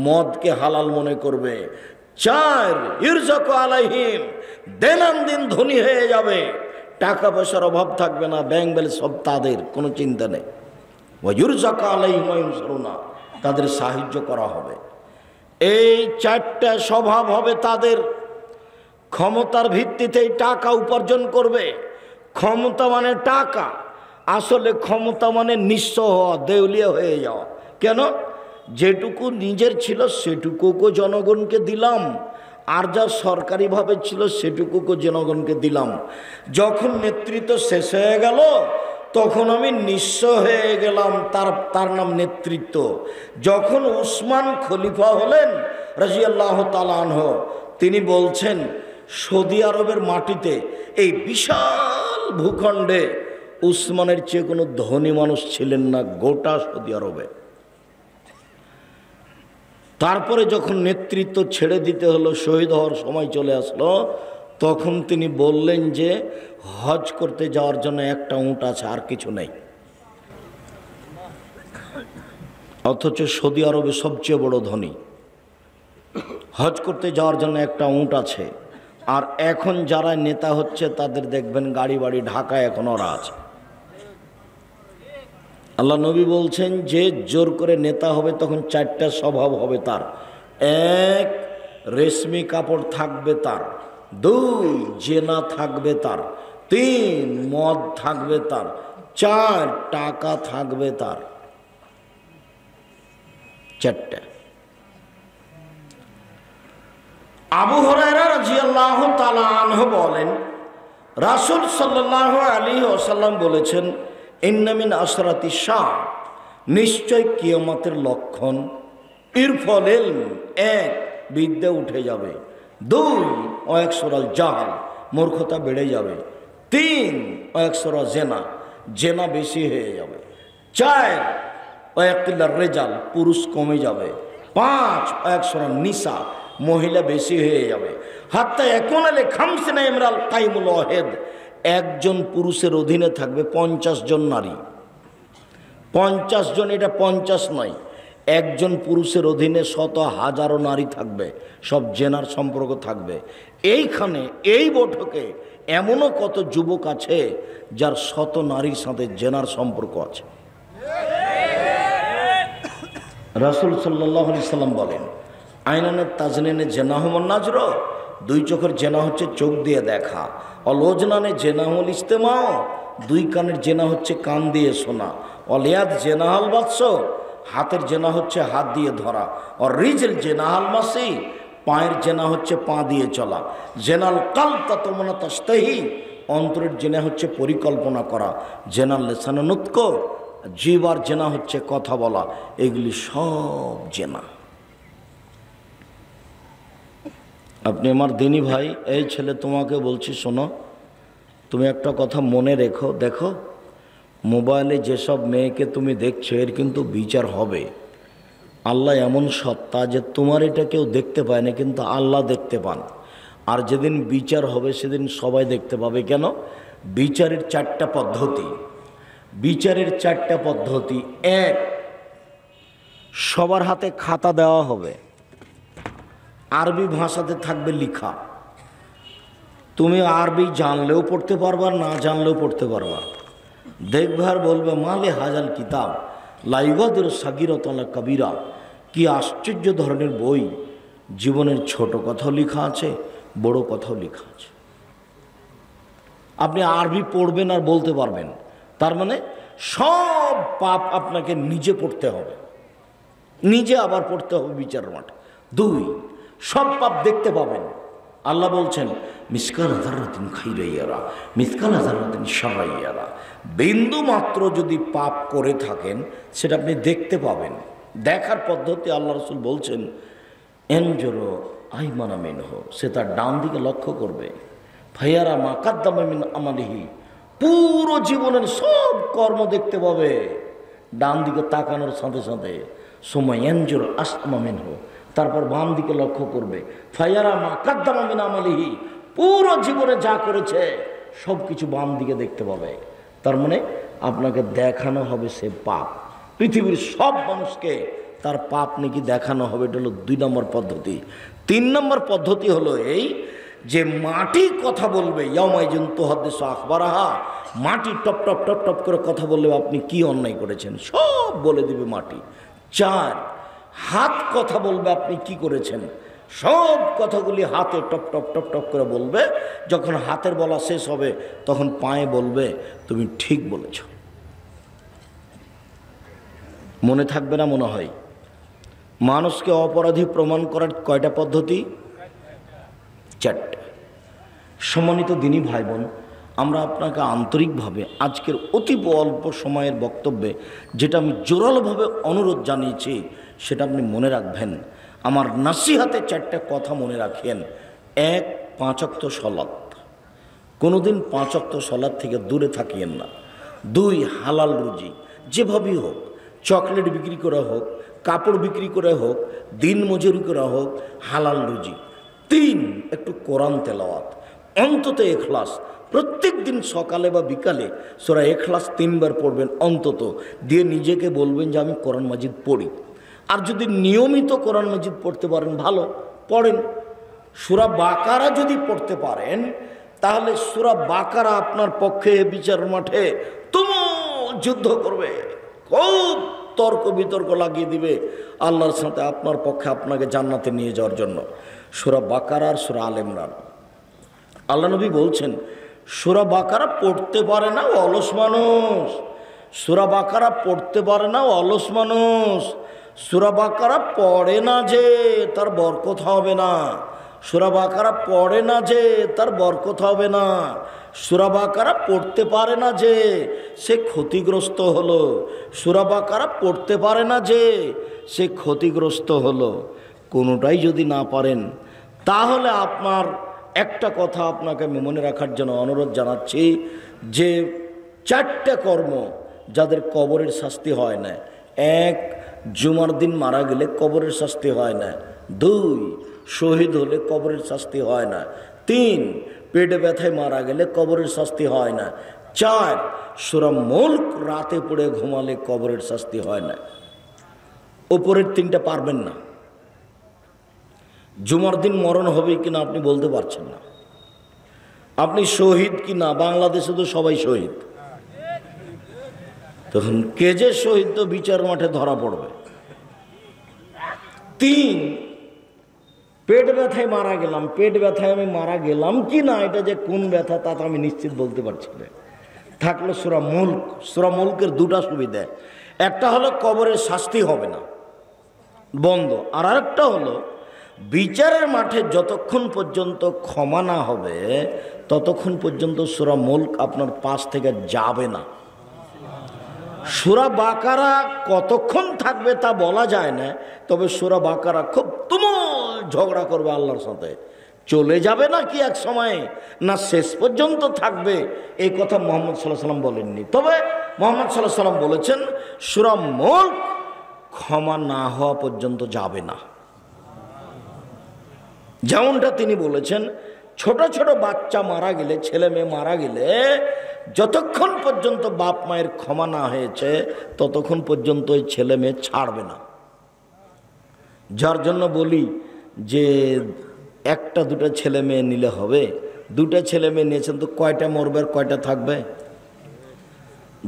মদকে হালাল মনে করবে। 4, ইরজাকু আলাইহিম, দিন ধনী হয়ে যাবে, টাকা পয়সার অভাব থাকবে না, ব্যাংক ব্যালেন্স সব তাদের, কোনো চিন্তা নেই। ওয়া ইরজাকু আলাইহিম ওয়া ইনসুরুনা, তাদের সাহায্য করা হবে। এই 4টা স্বভাব হবে তাদের। ক্ষমতার ভিত্তিতেই টাকা উপার্জন করবে। ক্ষমতা মানে টাকা, আসলে ক্ষমতা মানে নিঃস্ব হওয়া, দেউলিয়া হয়ে যাওয়া। কেন? যেটুকু নিজের ছিল সেটুকুকে জনগণকে দিলাম, আর যা সরকারিভাবে ছিল সেটুকুকে জনগণকে দিলাম। যখন নেতৃত্ব শেষ হয়ে গেল তখন আমি নিঃস্ব হয়ে গেলাম, তার নাম নেতৃত্ব। যখন উসমান খলিফা হলেন রাদিয়াল্লাহু তাআলা আনহু, তিনি বলছেন সৌদি আরবের মাটিতে, এই বিশাল ভূখণ্ডে উসমানের চেয়ে কোনো ধনী মানুষ ছিলেন না গোটা সৌদি আরবে। তারপরে যখন নেতৃত্ব ছেড়ে দিতে হলো, শহীদ হওয়ার সময় চলে আসলো, তখন তিনি বললেন যে হজ করতে যাওয়ার জন্য একটা উট আছে, আর কিছু নেই। অথচ সৌদি আরবে সবচেয়ে বড় ধনী, হজ করতে যাওয়ার জন্য একটা উট আছে। আর এখন যারা নেতা হচ্ছে তাদের দেখবেন গাড়ি বাড়ি ঢাকায় এখন ওরা আছে। আল্লাহ নবী বলছেন যে জোর করে নেতা হবে তখন 4টা স্বভাব হবে তার। 1, রেশমি কাপড় থাকবে তার। 2, জেনা থাকবে তার। 3, মদ থাকবে তার। 4, টাকা থাকবে তার। 4টা। আবু হুরায়রা রাদিয়াল্লাহু তাআলা আনহু বলেন, রাসূল সাল্লাল্লাহু আলাইহি ওয়াসাল্লাম বলেছেন, ইন্না মিন আশরাতি শাহ, নিশ্চয় কিয়ামতের লক্ষণ, ইরফাল ইলম, 1, বিদ্যা উঠে যাবে। 2, ওয়াকসুরাল জাহল, মূর্খতা বেড়ে যাবে। 3, ওয়াকসুরা জিনা, জেনা বেশি হয়ে যাবে। 4 ওয়াকিল্লার রেজাল, পুরুষ কমে যাবে। 5 ওয়াকসরা নিসা, মহিলা বেশি হয়ে যাবে। হাত্তা এখন আলে খামসিনা ইমরাল কাইমুল ওয়াহিদ, একজন পুরুষের অধীনে থাকবে 50 জন নারী। 50 জন, এটা 50 নয়, একজন পুরুষের অধীনে শত হাজারো নারী থাকবে, সব জেনার সম্পর্ক থাকবে। এইখানে এই বৈঠকে এমনও কত যুবক আছে যার শত নারীর সাথে জেনার সম্পর্ক আছে। রাসূল সাল্লাল্লাহু আলাইহি সাল্লাম বলেন, আইনানের তাজনিনে জেনাহুমন নাজর, 2 চোখের জেনা হচ্ছে চোখ দিয়ে দেখা। অলোজনানে জেনাহুল ইস্তেমাও, 2 কানের জেনা হচ্ছে কান দিয়ে শোনা। অলিয়াদ জেনাহাল বাৎস, হাতের জেনা হচ্ছে হাত দিয়ে ধরা। আর রিজল জেনাহাল মাসি, পায়ের জেনা হচ্ছে পা দিয়ে চলা। জেনাল কালতা তোমনা তাস্তাহি, অন্তরের জেনা হচ্ছে পরিকল্পনা করা। জেনাল লেসানা নুতক, জিবার জেনা হচ্ছে কথা বলা। এগুলি সব জেনা। আপনি আমার দিনী ভাই, এই ছেলে তোমাকে বলছি, শোনো, তুমি একটা কথা মনে রেখো। দেখো, মোবাইলে যেসব মেয়েকে তুমি দেখছো এর কিন্তু বিচার হবে। আল্লাহ এমন সত্তা যে তোমার এটা কেউ দেখতে পায় না, কিন্তু আল্লাহ দেখতে পান। আর যেদিন বিচার হবে সেদিন সবাই দেখতে পাবে। কেন? বিচারের 4টা পদ্ধতি। বিচারের 4টা পদ্ধতি। 1, সবার হাতে খাতা দেওয়া হবে, আরবি ভাষাতে থাকবে লেখা। তুমি আরবি জানলেও পড়তে পারবা, না জানলেও পড়তে পারবা। দেখবে আর বলবে, মালে হাজাল কিতাব লাইগাদের সাগিরতলা কবিরা, কি আশ্চর্য ধরনের বই। জীবনের ছোট কথাও লেখা আছে, বড় কথাও লেখা আছে। আপনি আরবি পড়বেন আর বলতে পারবেন, তার মানে সব পাপ আপনাকে নিজে পড়তে হবে, নিজে আবার পড়তে হবে বিচার মাঠে। 2, সব পাপ দেখতে পাবেন। আল্লাহ বলছেন, মিসকাল যাররাতিন খাইরাইয়ারা মিসকাল যাররাতিন শাররাইয়ারা, বিন্দু মাত্র যদি পাপ করে থাকেন সেটা আপনি দেখতে পাবেন। দেখার পদ্ধতি আল্লাহ রাসূল বলছেন, এনজুরু আইমানা মিনহু, সে তার ডান দিকে লক্ষ্য করবে। ফায়ারা মা কাদ্দামা মিন আমালিহি, পুরো জীবনের সব কর্ম দেখতে পাবে ডান দিকে তাকানোর সাথে সাথে। সময় এনজুরু আসমা মিনহু, তারপর বাম দিকে লক্ষ্য করবে। ফায়ারা মা কাদ্দামা মিন আমালিহি, পুরো জীবনে যা করেছে সব কিছু বাম দিকে দেখতে পাবে। তার মানে আপনাকে দেখানো হবে সে পাপ। পৃথিবীর সব মানুষকে তার পাপ নাকি দেখানো হবে। এটা হলো 2 নম্বর পদ্ধতি। 3 নম্বর পদ্ধতি হলো এই যে মাটি কথা বলবে। ইয়াউমাইযিন তুহাদ্দিসু আখবারাহা, মাটি টপ টপ টপ টপ করে কথা বললে আপনি কি অন্যায় করেছেন সব বলে দিবে মাটি। 4, হাত কথা বলবে আপনি কি করেছেন, সব কথাগুলি হাতে টপ টপ টপ টপ করে বলবে। যখন হাতের বলা শেষ হবে তখন পায়ে বলবে তুমি ঠিক বলেছ। মনে থাকবে না মনে হয়? মানুষকে অপরাধী প্রমাণ করার কয়টা পদ্ধতি? 4টা। সম্মানিত দিনী ভাই বোন, আমরা আপনাকে আন্তরিকভাবে আজকের অতি অল্প সময়ের বক্তব্যে যেটা আমি জোরালোভাবে অনুরোধ জানিয়েছি সেটা আপনি মনে রাখবেন। আমার নাসিহাতে 4টা কথা মনে রাখেন। 1, 5 ওয়াক্ত সালাত, কোনোদিন 5 ওয়াক্ত সালাত থেকে দূরে থাকিয়েন না। 2, হালাল রুজি, যেভাবেই হোক, চকলেট বিক্রি করা হোক, কাপড় বিক্রি করে হোক, দিন মজুরি করা হোক, হালাল রুজি। 3, একটু কোরআন তেলাওয়াত, অন্তত ইখলাস। প্রত্যেক দিন সকালে বা বিকালে সূরা ইখলাস 3 বার পড়বেন অন্তত, দিয়ে নিজেকে বলবেন যে আমি কোরআন মাজিদ পড়ি। আর যদি নিয়মিত কোরআন মাজিদ পড়তে পারেন ভালো, পড়েন। সূরা বাকারা যদি পড়তে পারেন তাহলে সূরা বাকারা আপনার পক্ষে বিচার মাঠে তুমুল যুদ্ধ করবে, খুব তর্ক বিতর্ক লাগিয়ে দিবে আল্লাহর সাথে আপনার পক্ষে আপনাকে জান্নাতে নিয়ে যাওয়ার জন্য। সূরা বাকারা আর সূরা আলে ইমরান। আল্লাহ নবী বলছেন, সূরা বাকারা পড়তে পারে না অলস মানুষ, সূরা বাকারা পড়তে পারে না অলস মানুষ, সূরা বাকারা পড়ে না যে তার বরকত হবে না, সূরা বাকারা পড়ে না যে তার বরকত হবে না, সূরা বাকারা পড়তে পারে না যে সে ক্ষতিগ্রস্ত হলো, সূরা বাকারা পড়তে পারে না যে সে ক্ষতিগ্রস্ত হলো। কোনোটাই যদি না পারেন তাহলে আপনার একটা কথা আপনাকে আমি মনে রাখার জন্য অনুরোধ জানাচ্ছি যে 4টে কর্ম যাদের কবরের শাস্তি হয় না। 1, জুমার দিন মারা গেলে কবরের শাস্তি হয় না। 2, শহীদ হলে কবরের শাস্তি হয় না। 3, পেটে ব্যথায় মারা গেলে কবরের শাস্তি হয় না। 4, সূরা মুলক রাতে পড়ে ঘুমালে কবরের শাস্তি হয় না। উপরের 3টা পারবেন না। জুমার দিন মরণ হবে কিনা আপনি বলতে পারছেন না। আপনি শহীদ কিনা, বাংলাদেশে তো সবাই শহীদ, তখন কে যে শহীদ তো বিচার মাঠে ধরা পড়বে। 3, পেট ব্যথায় মারা গেলাম। পেট ব্যথায় আমি মারা গেলাম কি না, এটা যে কোন ব্যথা তা তো আমি নিশ্চিত বলতে পারছি না। থাকলো সূরা মুলক। সূরা মুলকের 2টা সুবিধা, একটা হলো কবরের শাস্তি হবে না, বন্ধ। আর আরেকটা হলো বিচারের মাঠে যতক্ষণ পর্যন্ত ক্ষমা না হবে ততক্ষণ পর্যন্ত সূরা মুলক আপনার পাশ থেকে যাবে না। সূরা বাকারা কতক্ষণ থাকবে তা বলা যায় না, তবে সূরা বাকারা খুব তুমুল ঝগড়া করবে আল্লাহর সাথে। চলে যাবে না কি এক সময়ে, না শেষ পর্যন্ত থাকবে, এই কথা মুহাম্মদ সাল্লাল্লাহু আলাইহি ওয়াসাল্লাম বলেননি। তবে মুহাম্মদ সাল্লাল্লাহু আলাইহি ওয়াসাল্লাম বলেছেন সূরা মুলক ক্ষমা না হওয়া পর্যন্ত যাবে না। যেমনটা তিনি বলেছেন ছোট ছোট বাচ্চা মারা গেলে, ছেলে মেয়ে মারা গেলে যতক্ষণ পর্যন্ত বাপ মায়ের ক্ষমা না হয়েছে ততক্ষণ পর্যন্ত ওই ছেলে মেয়ে ছাড়বে না। যার জন্য বলি যে 1-2টা ছেলে মেয়ে নিলে হবে। 2টা ছেলে মেয়ে নিয়েছেন তো কয়টা মরবে আর কয়টা থাকবে?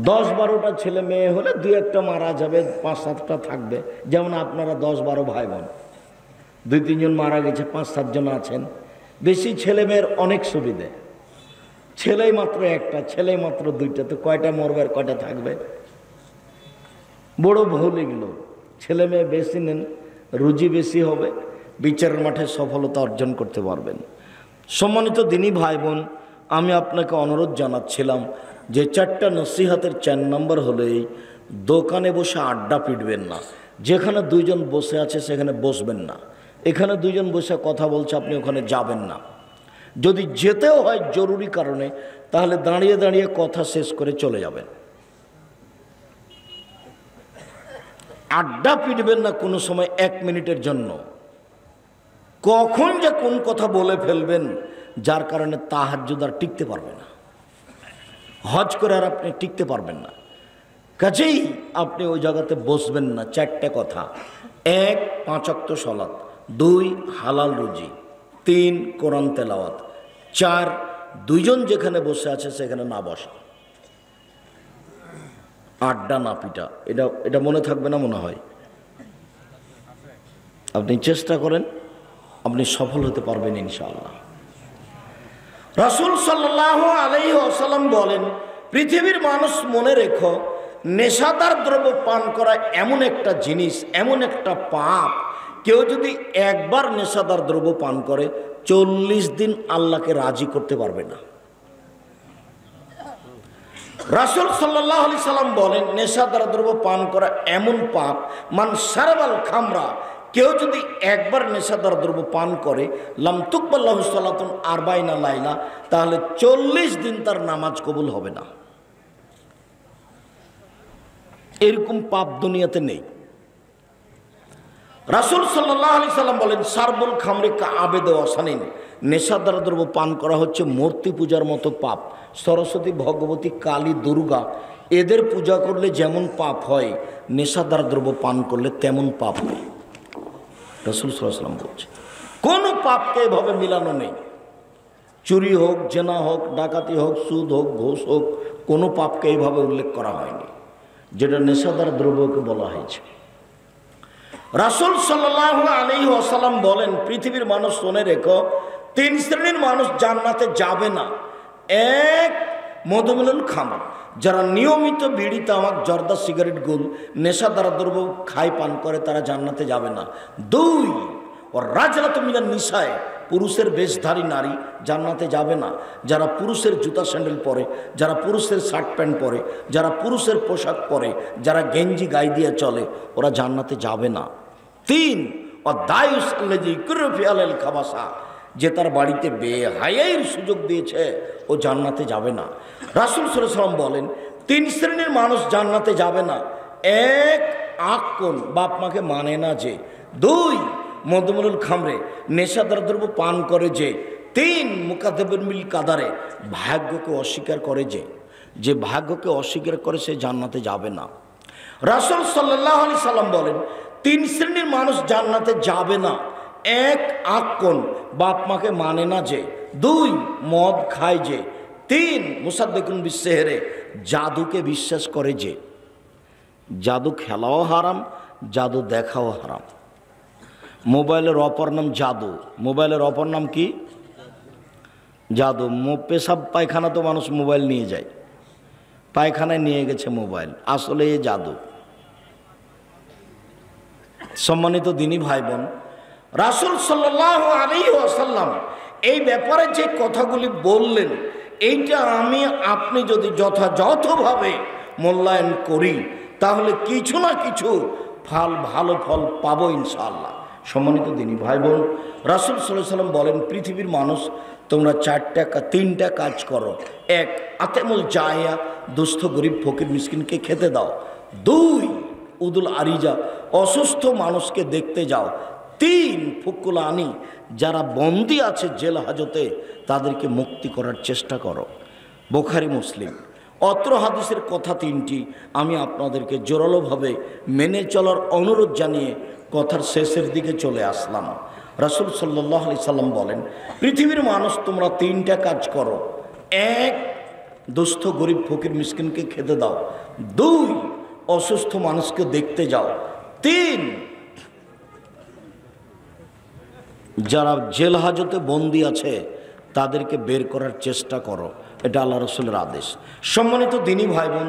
10-12টা ছেলে মেয়ে হলে 2-1টা মারা যাবে, 5-7টা থাকবে। যেমন আপনারা 10-12 ভাই বোন, 2-3 জন মারা গেছে, 5-7 জন আছেন। বেশি ছেলে মেয়ের অনেক সুবিধে, ছেলেই মাত্র 1টা, ছেলেই মাত্র 2টা, তো কয়টা মরবে আর কয়টা থাকবে? বড় ভুল এগুলো। ছেলে মেয়ে বেশি নেন, রুজি বেশি হবে, বিচারের মাঠে সফলতা অর্জন করতে পারবেন। সম্মানিত দিনী ভাই বোন, আমি আপনাকে অনুরোধ জানাচ্ছিলাম যে 4টা নসিহতের 4 নম্বর হলেই দোকানে বসে আড্ডা পিটবেন না। যেখানে 2 জন বসে আছে সেখানে বসবেন না। এখানে 2 জন বসে কথা বলছে, আপনি ওখানে যাবেন না। যদি যেতেও হয় জরুরি কারণে, তাহলে দাঁড়িয়ে দাঁড়িয়ে কথা শেষ করে চলে যাবেন। আড্ডা পিটবেন না কোনো সময় 1 মিনিটের জন্য। কখন যে কোন কথা বলে ফেলবেন যার কারণে তাহাজ্জুদ আর টিকতে পারবে না, হজ করে আর আপনি টিকতে পারবেন না। কাজেই আপনি ওই জায়গাতে বসবেন না। 4টে কথা: 1, 5 ওয়াক্ত সালাত; 2, হালাল রুজি; 3, কোরআন তেলাওয়াত; 4, 2 জন যেখানে বসে আছে সেখানে না বসা, আড্ডা না পিটা। এটা মনে থাকবে না মনে হয়? আপনি চেষ্টা করেন, আপনি সফল হতে পারবেন ইনশাআল্লাহ। রাসূল সাল্লাল্লাহু আলাইহি ওয়াসাল্লাম বলেন, পৃথিবীর মানুষ মনে রেখো, নেশাদার দ্রব্য পান করা এমন একটা জিনিস, এমন একটা পাপ, কেউ যদি একবার নেশাদার দ্রব্য পান করে 40 দিন আল্লাহকে রাজি করতে পারবে না। রাসূল সাল্লাল্লাহু আলাইহি সাল্লাম বলেন, নেশাদার দ্রব্য পান করা এমন পাপ, মান শারাবাল খামরা, কেউ যদি একবার নেশাদার দ্রব্য পান করে, লাম তুকবাল লাহু সালাতুন 40 লাইলা, তাহলে 40 দিন তার নামাজ কবুল হবে না। এরকম পাপ দুনিয়াতে নেই। রাসূল সাল্লাল্লাহু আলাইহি সাল্লাম বলেন, সারবুল খামরি কা আবেদ ওয়াসানিন, নেশাদার দ্রব্য পান করা হচ্ছে মূর্তি পূজার মতো পাপ। সরস্বতী, ভগবতী, কালী, দুর্গা এদের পূজা করলে যেমন পাপ হয়, নেশাদার দ্রব্য পান করলে তেমন পাপ হয়। রাসূল সাল্লাল্লাহু আলাইহি সাল্লাম বলছে, কোনো পাপকে এভাবে মিলানো নেই। চুরি হোক, জেনা হোক, ডাকাতি হোক, সুদ হোক, ঘুষ হোক, কোনো পাপকে এইভাবে উল্লেখ করা হয়নি যেটা নেশাদার দ্রব্যকে বলা হয়েছে। রাসূল সাল্লাল্লাহু আলাইহি ওয়াসাল্লাম বলেন, পৃথিবীর মানুষ শুনে রেখো, 3 শ্রেণীর মানুষ জান্নাতে যাবে না। 1, মধুমিলন খামর, যারা নিয়মিত বিড়ি, তামাক, জর্দা, সিগারেট, গুল, নেশাদার দ্রব্য খায়, পান করে, তারা জান্নাতে যাবে না। 2, ও রাজরাত মিনান নিসায়, পুরুষের বেশধারী নারী জান্নাতে যাবে না। যারা পুরুষের জুতা স্যান্ডেল পরে, যারা পুরুষের শার্ট প্যান্ট পরে, যারা পুরুষের পোশাক পরে, যারা গেঞ্জি গায়ে দিয়ে চলে, ওরা জান্নাতে যাবে না। 3, ও দায়ুস আল্লাযী কুরফি আলাল খাবাসা, যে তার বাড়িতে বেহায়ার সুযোগ দিয়েছে ও জান্নাতে যাবে না। রাসূল সাল্লাল্লাহু আলাইহি ওয়াসাল্লাম বলেন 3 শ্রেণীর মানুষ জান্নাতে যাবে না। 1, আক্কন, বাপ মাকে মানে না যে। 2, মদমুল খামরে, নেশাদার দ্রব্য পান করে যে। 3, মুকাদ্দিবুল মিল কাদারে, ভাগ্যকে অস্বীকার করে যে ভাগ্যকে অস্বীকার করে সে জান্নাতে যাবে না। রাসূল সাল্লাল্লাহু আলাইহি সাল্লাম বলেন 3 শ্রেণীর মানুষ জান্নাতে যাবে না। 1, আক্কন, বাপ মাকে মানে না যে। 2, মদ খায় যে। 3, মুসাদ্দিকুন বিসসিহরে, জাদুকে বিশ্বাস করে যে। জাদু খেলাও হারাম, জাদু দেখাও হারাম। মোবাইলের অপর নাম জাদু। মোবাইলের অপর নাম কি? জাদু। পেশাব পায়খানা তো মানুষ মোবাইল নিয়ে যায়, পায়খানায় নিয়ে গেছে মোবাইল, আসলে এ জাদু। সম্মানিত দিনী ভাই বোন, রাসূল সাল্লাল্লাহু আলাইহি ওয়াসাল্লাম এই ব্যাপারে যে কথাগুলি বললেন, এইটা আমি আপনি যদি যথাযথভাবে মূল্যায়ন করি তাহলে কিছু না কিছু ভালো ফল পাবো ইনশাআল্লাহ। সম্মানিত দিনী ভাই বোন, রাসূল সাল্লাল্লাহু আলাইহি ওয়াসাল্লাম বলেন পৃথিবীর মানুষ তোমরা 3টা কাজ করো। 1, আতেমুল জাহিয়া, দুস্থ গরিব ফকির মিসকিনকে খেতে দাও। 2, উদুল আরিজা, অসুস্থ মানুষকে দেখতে যাও। 3, ফুকুল আনি, যারা বন্দী আছে জেল হাজতে তাদেরকে মুক্তি করার চেষ্টা করো। বুখারী মুসলিম। অত্র হাদিসের কথা 3টি আমি আপনাদেরকে জোরালোভাবে মেনে চলার অনুরোধ জানিয়ে কথার শেষের দিকে চলে আসলাম। রাসূল সাল্লাল্লাহু আলাইহি সাল্লাম বলেন পৃথিবীর মানুষ তোমরা 3টা কাজ করো। 1, দুস্থ গরিব ফকির মিসকিনকে খেতে দাও। 2, অসুস্থ মানুষকে দেখতে যাও। 3, যারা জেল হাজতে বন্দী আছে তাদেরকে বের করার চেষ্টা করো। এটা আল্লাহ রাসূলের আদেশ। সম্মানিত দিনী ভাই বোন,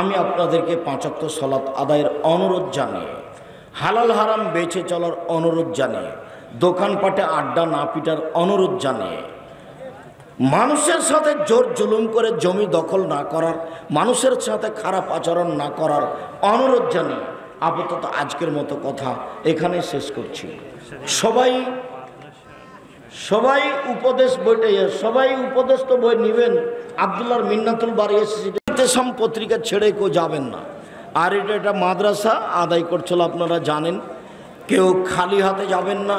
আমি আপনাদেরকে 5 ওয়াক্ত সালাত আদায়ের অনুরোধ জানিয়ে, হালাল হারাম বেঁচে চলার অনুরোধ জানিয়ে, দোকানপাটে আড্ডা না পিটার অনুরোধ জানিয়ে, মানুষের সাথে জোর জুলুম করে জমি দখল না করার, মানুষের সাথে খারাপ আচরণ না করার অনুরোধ জানিয়ে আপাতত আজকের মতো কথা এখানে শেষ করছি। সবাই উপদেশ তো বই নেবেন। আব্দুল্লাহর মিন্নাতুল বাড়ি এসেছে পত্রিকা ছেড়ে কেউ যাবেন না। আর এটা মাদ্রাসা আদায় করছিল, আপনারা জানেন। কেউ খালি হাতে যাবেন না,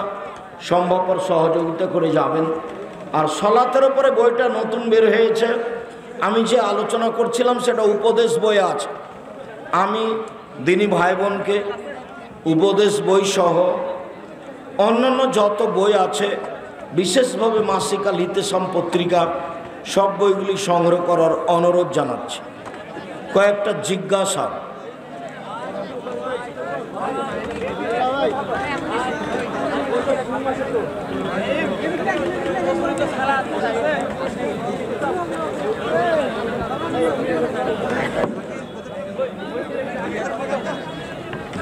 সম্ভবপর সহযোগিতা করে যাবেন। আর সলাতের উপরে বইটা নতুন বের হয়েছে, আমি যে আলোচনা করছিলাম সেটা উপদেশ বই আছে। আমি দিনী ভাই বোনকে উপদেশ বই সহ অন্যান্য যত বই আছে, বিশেষভাবে মাসিক আল ইতিসাম পত্রিকা, সব বইগুলি সংগ্রহ করার অনুরোধ জানাচ্ছি। কয়েকটা জিজ্ঞাসা।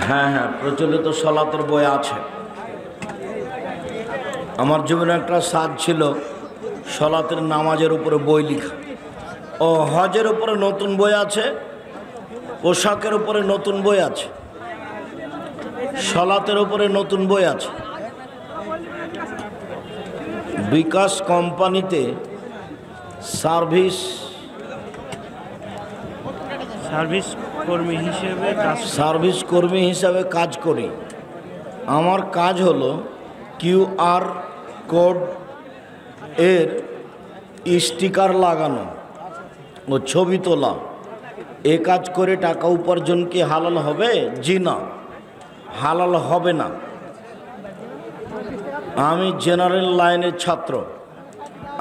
হ্যাঁ, প্রচলিত সলাতের বই আছে। আমার জীবনে একটা সাধ ছিল সলাতের নামাজের উপরে বই লেখা। ও হজের উপরে নতুন বই আছে, পোশাকের উপরে নতুন বই আছে, সলাতের উপরে নতুন বই আছে। বিকাশ কোম্পানিতে সার্ভিস কর্মী হিসেবে কাজ করি। আমার কাজ হলো QR কোড এর স্টিকার লাগানো ও ছবি তোলা। এ কাজ করে টাকা উপার্জন কি হালাল হবে? জি না, হালাল হবে না। আমি জেনারেল লাইনের ছাত্র।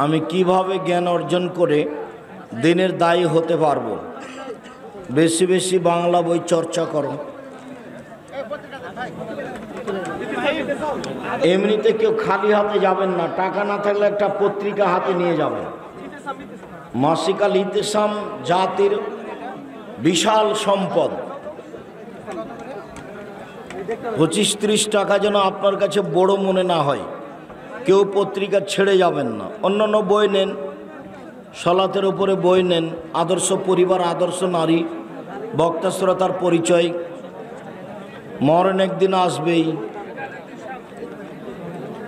আমি কিভাবে জ্ঞান অর্জন করে দিনের দায়ী হতে পারবো? বেশি বেশি বাংলা বই চর্চা করো। এমনিতে কেউ খালি হাতে যাবেন না, টাকা না থাকলে একটা পত্রিকা হাতে নিয়ে যাবেন। মাসিক আল ইতিসাম জাতির বিশাল সম্পদ। 25-30 টাকা যেন আপনার কাছে বড় মনে না হয়। কেউ পত্রিকা ছেড়ে যাবেন না। অন্যান্য বই নেন, সলাতের উপরে বই নেন, আদর্শ পরিবার, আদর্শ নারী, বক্তা শ্রোতার পরিচয়। মরণ একদিন আসবেই।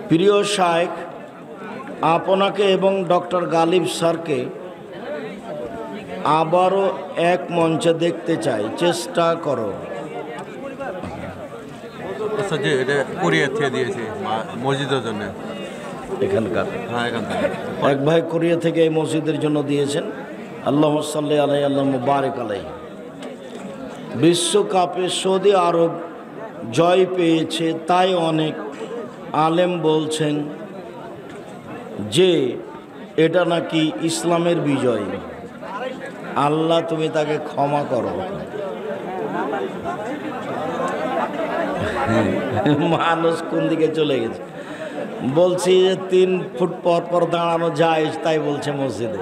প্রিয় শায়েখ আপনাকে এবং ডক্টর গালিব স্যারকে আবারও এক মঞ্চে দেখতে চাই, চেষ্টা করো। আচ্ছা, যে এটা কোরিয়া থেকে দিয়েছি মসজিদের জন্য এখানকার হ্যাঁ এখান থেকে এক ভাই কোরিয়া থেকে এই মসজিদের জন্য দিয়েছেন। আল্লাহ সাল্লি আলাই আল্লাহ মুবারক আলাই। বিশ্বকাপে সৌদি আরব জয় পেয়েছে, তাই অনেক আলেম বলছেন যে এটা নাকি ইসলামের বিজয়। আল্লাহ তুমি তাকে ক্ষমা করো। মানুষ কোন দিকে চলে গেছে। বলছি যে 3 ফুট পর পর দাঁড়ানো যায়, তাই বলছে মসজিদে।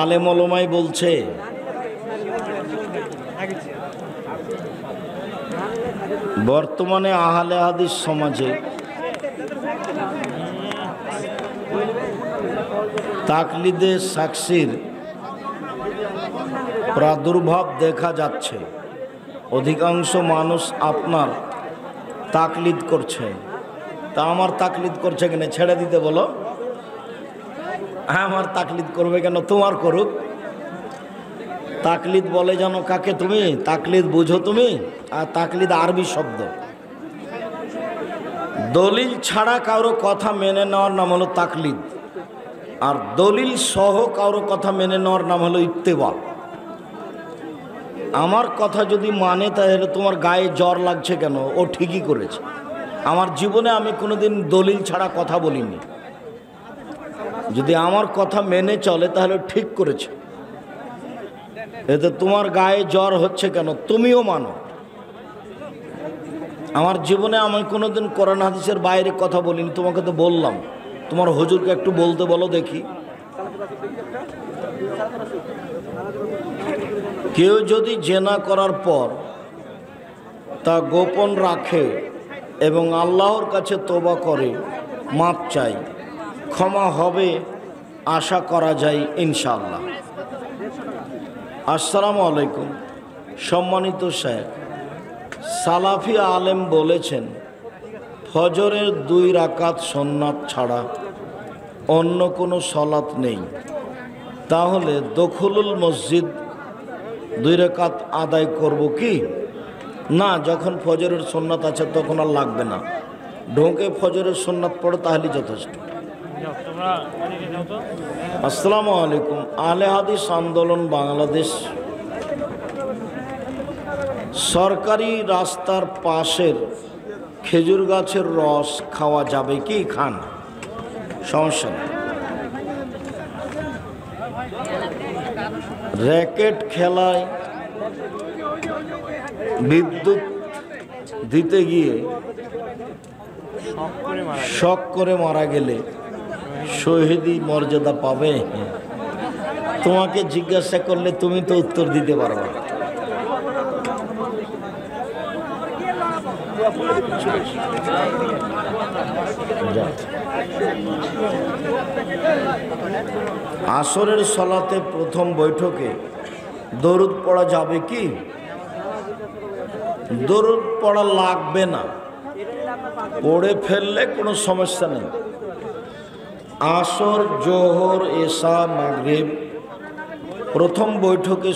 আলেম ওলামাই বলছে। বর্তমানে আহলে হাদিস সমাজে তাকলিদে সাকসির প্রাদুর্ভাব দেখা যাচ্ছে। অধিকাংশ মানুষ আপনার তাকলিদ করছে। তা আমার তাকলিদ করছে কেন? ছেড়ে দিতে বলো। আমার তাকলিদ করবে কেন? তোমার করুক। তাকলিদ বলে জানো কাকে তুমি? তাকলিদ বুঝো তুমি? আর তাকলিদ আরবি শব্দ। দলিল ছাড়া কারো কথা মেনে নেওয়ার নাম হলো তাকলিদ, আর দলিল সহ কারো কথা মেনে নেওয়ার নাম হলো ইত্তেবা। আমার কথা যদি মানে তাহলে তোমার গায়ে জ্বর লাগছে কেন? ও ঠিকই করেছে। আমার জীবনে আমি কোনোদিন দলিল ছাড়া কথা বলিনি। যদি আমার কথা মেনে চলে তাহলে ঠিক করেছে। এতে তোমার গায়ে জ্বর হচ্ছে কেন? তুমিও মানো। আমার জীবনে আমি কোনোদিন কোরআন হাদিসের বাইরে কথা বলিনি। তোমাকে তো বললাম। তোমার হুজুরকে একটু বলতে বলো দেখি। কেউ যদি জেনা করার পর তা গোপন রাখে এবং আল্লাহর কাছে তওবা করে মাপ চাই, ক্ষমা হবে আশা করা যায় ইনশাআল্লাহ। আসসালামু আলাইকুম। সম্মানিত শেখ, সালাফি আলেম বলেছেন ফজরের 2 রাকাত সুন্নাত ছাড়া অন্য কোনো সলাত নেই। তাহলে দখলুল মসজিদ 2 রাকাত আদায় করব কি? না, যখন ফজরের সুন্নাত আছে তখন আর লাগবে না। ঢোকে ফজরের সুন্নাত পড়ো তাহলেই যথেষ্ট। আসসালামু আলাইকুম। আহলে হাদিস আন্দোলন বাংলাদেশ সরকারি রাস্তার পাশের খেজুর গাছের রস খাওয়া যাবে কি? খান, সমস্যা নেই। র্যাকেট খেলায় বিদ্যুৎ দিতে গিয়ে শক করে মারা গেলে শহীদি মর্যাদা পাবে? তোমাকে জিজ্ঞাসা করলে তুমি তো উত্তর দিতে পারবে। আসরের সলাতে প্রথম বৈঠকে দরুদ পড়া যাবে কি? দরুদ পড়া লাগবে না, পড়ে ফেললে কোনো সমস্যা নেই। আসর, জোহর, এশা, মাগরিব প্রথম বৈঠকে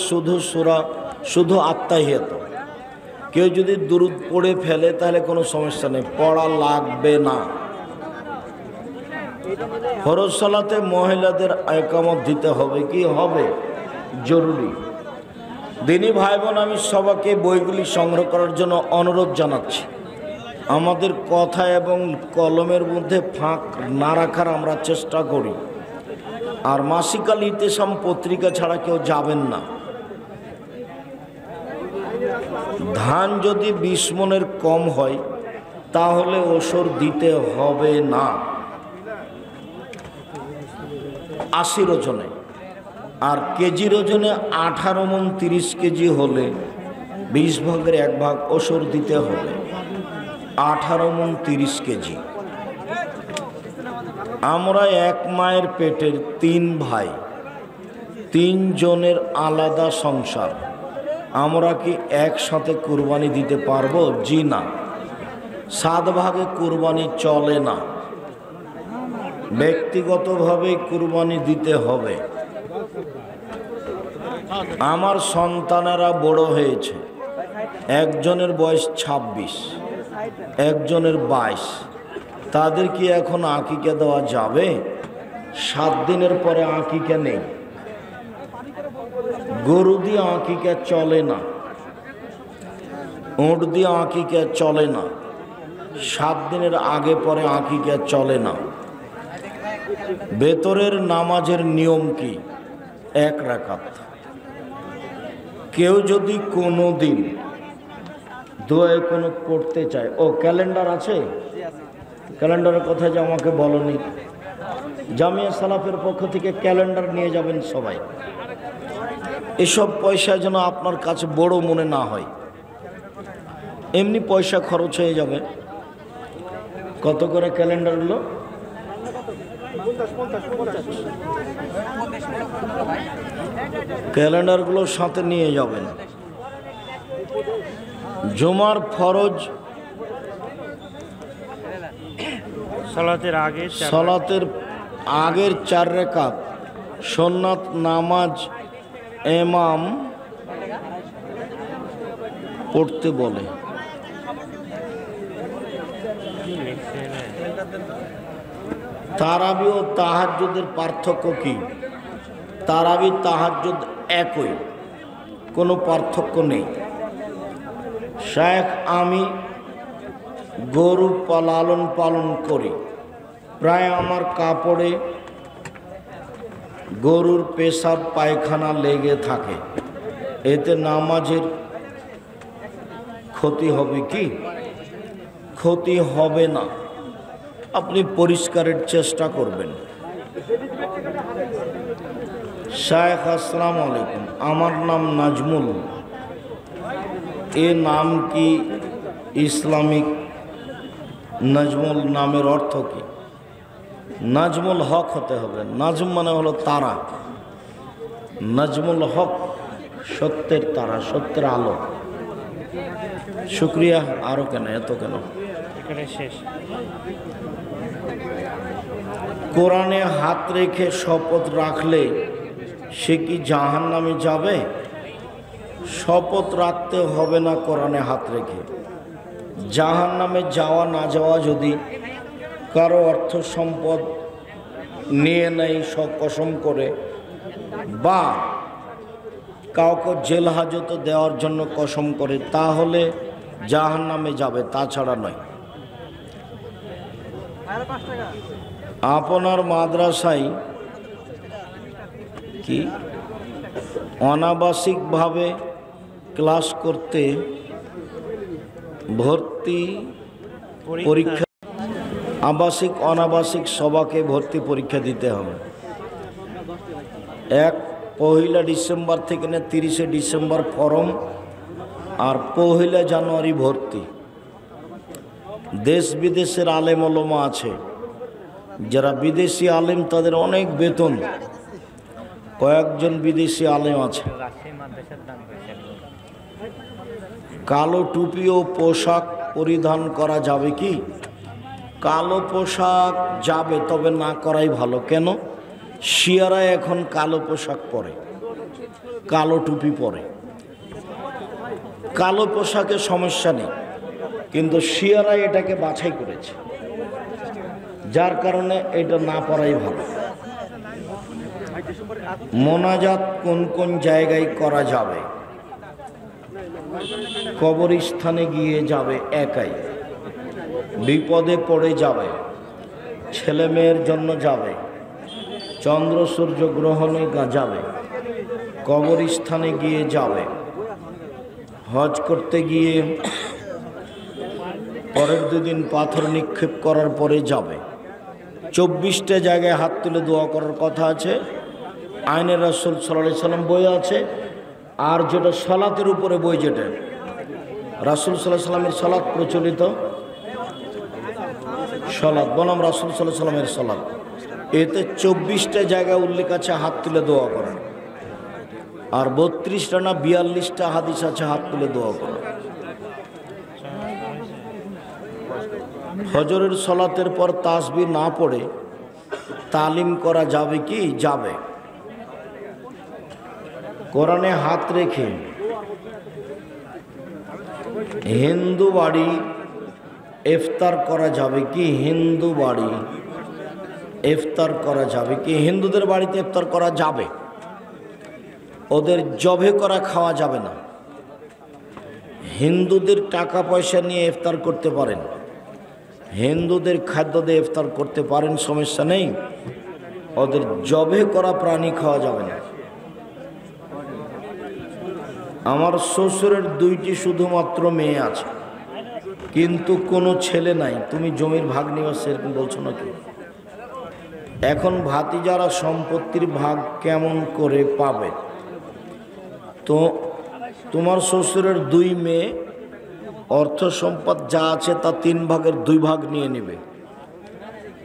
শুধু আত্তাহিয়াত। কেউ যদি দুরুদ পড়ে ফেলে তাহলে কোনো সমস্যা নেই, পড়া লাগবে না। ফরজ সালাতে মহিলাদের ইকামত দিতে হবে কি? হবে, জরুরি। দিনী ভাই বোন, আমি সবাইকে বইগুলি সংগ্রহ করার জন্য অনুরোধ জানাচ্ছি। আমাদের কথা এবং কলমের মধ্যে ফাঁক না রাখার আমরা চেষ্টা করি। আর মাসিকাল ইতেসাম পত্রিকা ছাড়া কেউ যাবেন না। ধান যদি 20 মণের কম হয় তাহলে ওসর দিতে হবে না 80 ওজনে। আর কেজির ওজনে 18 মণ 30 কেজি হলে 20 ভাগের 1 ভাগ ওসর দিতে হবে। 18 মণ 30 কেজি। আমরা এক মায়ের পেটের 3 ভাই, 3 জনের আলাদা সংসার। আমরা কি একসাথে কুরবানি দিতে পারবো? জি না, 7 ভাগে কুরবানি চলে না। ব্যক্তিগতভাবে কুরবানি দিতে হবে। আমার সন্তানেরা বড় হয়েছে, একজনের বয়স 26, একজনের 22। তাদের কি এখন আকিকা দেওয়া যাবে? 7 দিনের পরে আকিকা নেই। গরু দিয়ে আকিকা চলে না, উট দিয়ে আকিকা চলে না, 7 দিনের আগে পরে আকিকা চলে না। ভেতরের নামাজের নিয়ম কি? 1 রাকাত। কেউ যদি কোনো দিন দোয়া কোনো পড়তে চায়, ও ক্যালেন্ডার আছে, ক্যালেন্ডারের কথা যে আমাকে বলনি, জামিয়া সালাফের পক্ষ থেকে ক্যালেন্ডার নিয়ে যাবেন সবাই। এসব পয়সা যেন আপনার কাছে বড় মনে না হয়, এমনি পয়সা খরচ হয়ে যাবে। কত করে ক্যালেন্ডার হলো? ক্যালেন্ডারগুলো সাথে নিয়ে যাবেন। জুমার ফরজ সালাতের আগের 4 রাকাত সুন্নাত নামাজ ইমাম পড়তে বলে। তারাবি ও তাহাজ্জুদের পার্থক্য কি? তারাবি তাহাজ্জুদ একই, কোনো পার্থক্য নেই। শেখ, আমি গরু লালন পালন করি, প্রায় আমার কাপড়ে গরুর পেশাব পায়খানা লেগে থাকে, এতে নামাজের ক্ষতি হবে কি? ক্ষতি হবে না, আপনি পরিষ্কারের চেষ্টা করবেন। শায়েখ, আসসালামু আলাইকুম, আমার নাম নাজমুল। এ নাম কি ইসলামিক? নাজমুল নামের অর্থ কি? নাজমুল হক হতে হবে। নাজম মানে হলো তারা, নাজমুল হক সত্যের তারা, সত্যের আলো। শুক্রিয়া। আরো কেন, এত কেন? শেষ। কোরআনে হাত রেখে শপথ রাখলে সে কি জাহান্নামে যাবে? শপথ রাখতে হবে না কোরআনে হাত রেখে। জাহান্নামে যাওয়া না যাওয়া যদি কারো অর্থ সম্পদ নিয়ে নেয় কসম করে, বা কাউকে জেল হাজতে দেওয়ার জন্য কসম করে, তাহলে জাহান্নামে যাবে, তাছাড়া নয়। আপনার মাদ্রাসায় কি অনাবাসিকভাবে ক্লাস করতে ভর্তি পরীক্ষা, আবাসিক অনাবাসিক সবাকে ভর্তি পরীক্ষা দিতে হবে। 1 ডিসেম্বর থেকে 30 ডিসেম্বর ফরম, আর 1 জানুয়ারি ভর্তি। দেশ বিদেশের আলেম ওলামা আছে, যারা বিদেশি আলেম তাদের অনেক বেতন। কয়েকজন বিদেশি আলেম আছে। কালো টুপি ও পোশাক পরিধান করা যাবে কি? কালো পোশাক যাবে, তবে না করাই ভালো। কেন? শিয়ারা এখন কালো পোশাক পরে, কালো টুপি পরে। কালো পোশাকে সমস্যা নেই, কিন্তু শিয়ারা এটাকে বাছাই করেছে, যার কারণে এটা না পরাই ভালো। মোনাজাত কোন কোন জায়গায় করা যাবে? কবরস্থানে গিয়ে যাবে একাই, বিপদে পড়ে যাবে, ছেলে মেয়ের জন্য যাবে, চন্দ্র সূর্য গ্রহণে যাবে, কবরস্থানে গিয়ে যাবে, হজ করতে গিয়ে পরের 2 দিন পাথর নিক্ষেপ করার পরে যাবে। 24টা জায়গায় হাত তুলে দোয়া করার কথা আছে, আইনে রাসূল সাল্লাল্লাহু আলাইহি সাল্লাম বই আছে। আর যেটা সালাতের উপরে বই, যেটা রাসূল সাল্লাল্লাহু আলাইহি সাল্লামের সালাত প্রচলিত, সালাত বনাম রাসূল সাল্লাল্লাহু আলাইহি সাল্লামের সালাত, এতে 24টা জায়গায় উল্লেখ আছে হাত তুলে দোয়া করার। আর 32টা না 42টা হাদিস আছে হাত তুলে দোয়া করার। ফজরের সালাতের পর তাসবিহ না পড়ে তালিম করা যাবে কি? যাবে। কোরআনে হাত রেখে হিন্দু বাড়ি ইফতার করা যাবে কি? হিন্দু বাড়ি ইফতার করা যাবে কি? হিন্দুদের বাড়িতে ইফতার করা যাবে, ওদের জবে করা খাওয়া যাবে না। হিন্দুদের টাকা পয়সা নিয়ে ইফতার করতে পারেন, হিন্দুদের খাদ্য দিয়ে ইফতার করতে পারেন, সমস্যা নেই। ওদের জবে করা প্রাণী খাওয়া যাবে না। আমার শ্বশুরের 2টি শুধুমাত্র মেয়ে আছে, কিন্তু কোনো ছেলে নাই। তুমি জমির ভাগ নিবা সেরকম বলছো নাকি? এখন ভাতিজারা সম্পত্তির ভাগ কেমন করে পাবে? তো তোমার শ্বশুরের 2 মেয়ে অর্থ সম্পদ যা আছে তা 3 ভাগের 2 ভাগ নিয়ে নেবে,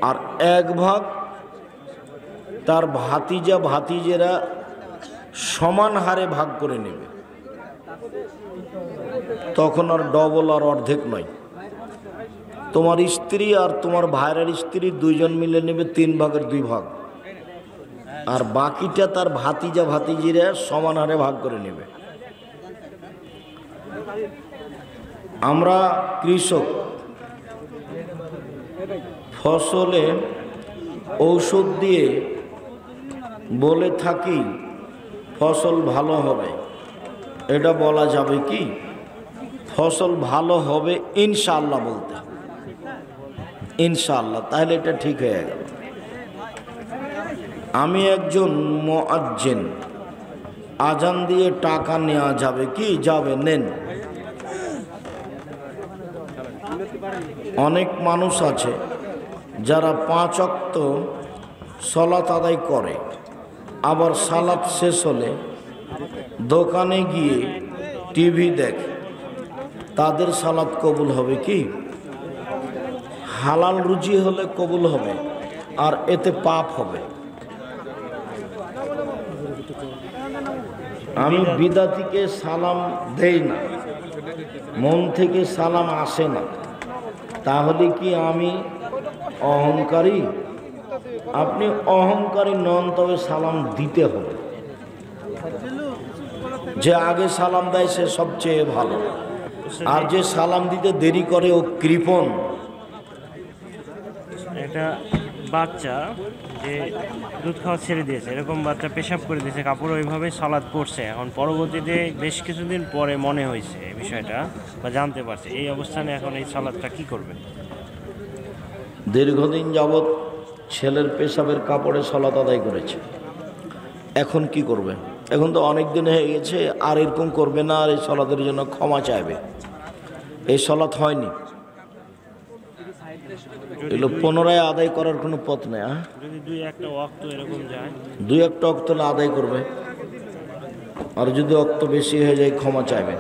আর 1 ভাগ তার ভাতিজা ভাতিজেরা সমান হারে ভাগ করে নেবে। তখন আর ডবল আর অর্ধেক নয়। তোমার স্ত্রী আর তোমার ভাইয়ের স্ত্রী 2 জন মিলে নেবে 3 ভাগের 2 ভাগ, আর বাকিটা তার ভাতিজা ভাতিজিরা সমান হারে ভাগ করে নেবে। আমরা কৃষক, ফসলে ঔষধ দিয়ে বলে থাকি ফসল ভালো হবে, এটা বলা যাবে কি? ফসল ভালো হবে ইনশাআল্লাহ বলতে, ইনশাআল্লাহ, তাহলে এটা ঠিক হয়ে গেল। আমি একজন মুয়াজ্জিন, আজান দিয়ে টাকা নেওয়া যাবে কি? যাবে, নেন। অনেক মানুষ আছে যারা 5 ওয়াক্ত সালাত আদায় করে, আবার সালাত শেষ হলে দোকানে গিয়ে টিভি দেখে, তাদের সালাত কবুল হবে কি? হালাল রুজি হলে কবুল হবে, আর এতে পাপ হবে। আমি বিদাতিকে সালাম দেই না, মন থেকে সালাম আসে না, তাহলে কি আমি অহংকারী? আপনি অহংকারী নন, তবে সালাম দিতে হবে। যে আগে সালাম দেয় সে সবচেয়ে ভালো, আর যে সালাম দিতে দেরি করে ও কৃপণ। একটা বাচ্চা যে দুধ খাওয়া ছেড়ে দিয়েছে, এরকম বাচ্চা পেশাব করে দিয়েছে, কাপড় ওইভাবে সালাদ পড়ছে, এখন পরবর্তীতে বেশ কিছুদিন পরে মনে হয়েছে এই বিষয়টা বা জানতে পারছে, এই অবস্থানে এখন এই সালাদটা কি করবে? দীর্ঘদিন যাবৎ ছেলের পেশাবের কাপড়ে সালাত আদায় করেছে, এখন কি করবে? এখন তো অনেক দিন হয়ে গেছে, আর এরকম করবে না, আর এই সালাতের জন্য ক্ষমা চাইবে। এই সালাত হয়নি, এগুলো পুনরায় আদায় করার কোনো পথ নেই। যদি 2-1 ওয়াক্ত এরকম যায়, 2-1 ওয়াক্ত আদায় করবে, আর যদি ওয়াক্ত বেশি হয়ে যায় ক্ষমা চাইবে।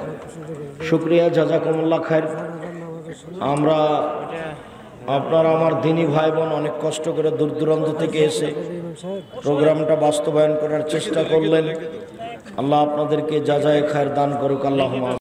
শুকরিয়া, জাযাকুমুল্লাহ খায়ের। আমরা আপনারা আমার দিনী ভাই বোন অনেক কষ্ট করে দূর দূরান্ত থেকে এসে প্রোগ্রামটা বাস্তবায়ন করার চেষ্টা করলেন। আল্লাহ আপনাদেরকে জাযায়ে খায়ের দান করুক। আল্লাহুম্মা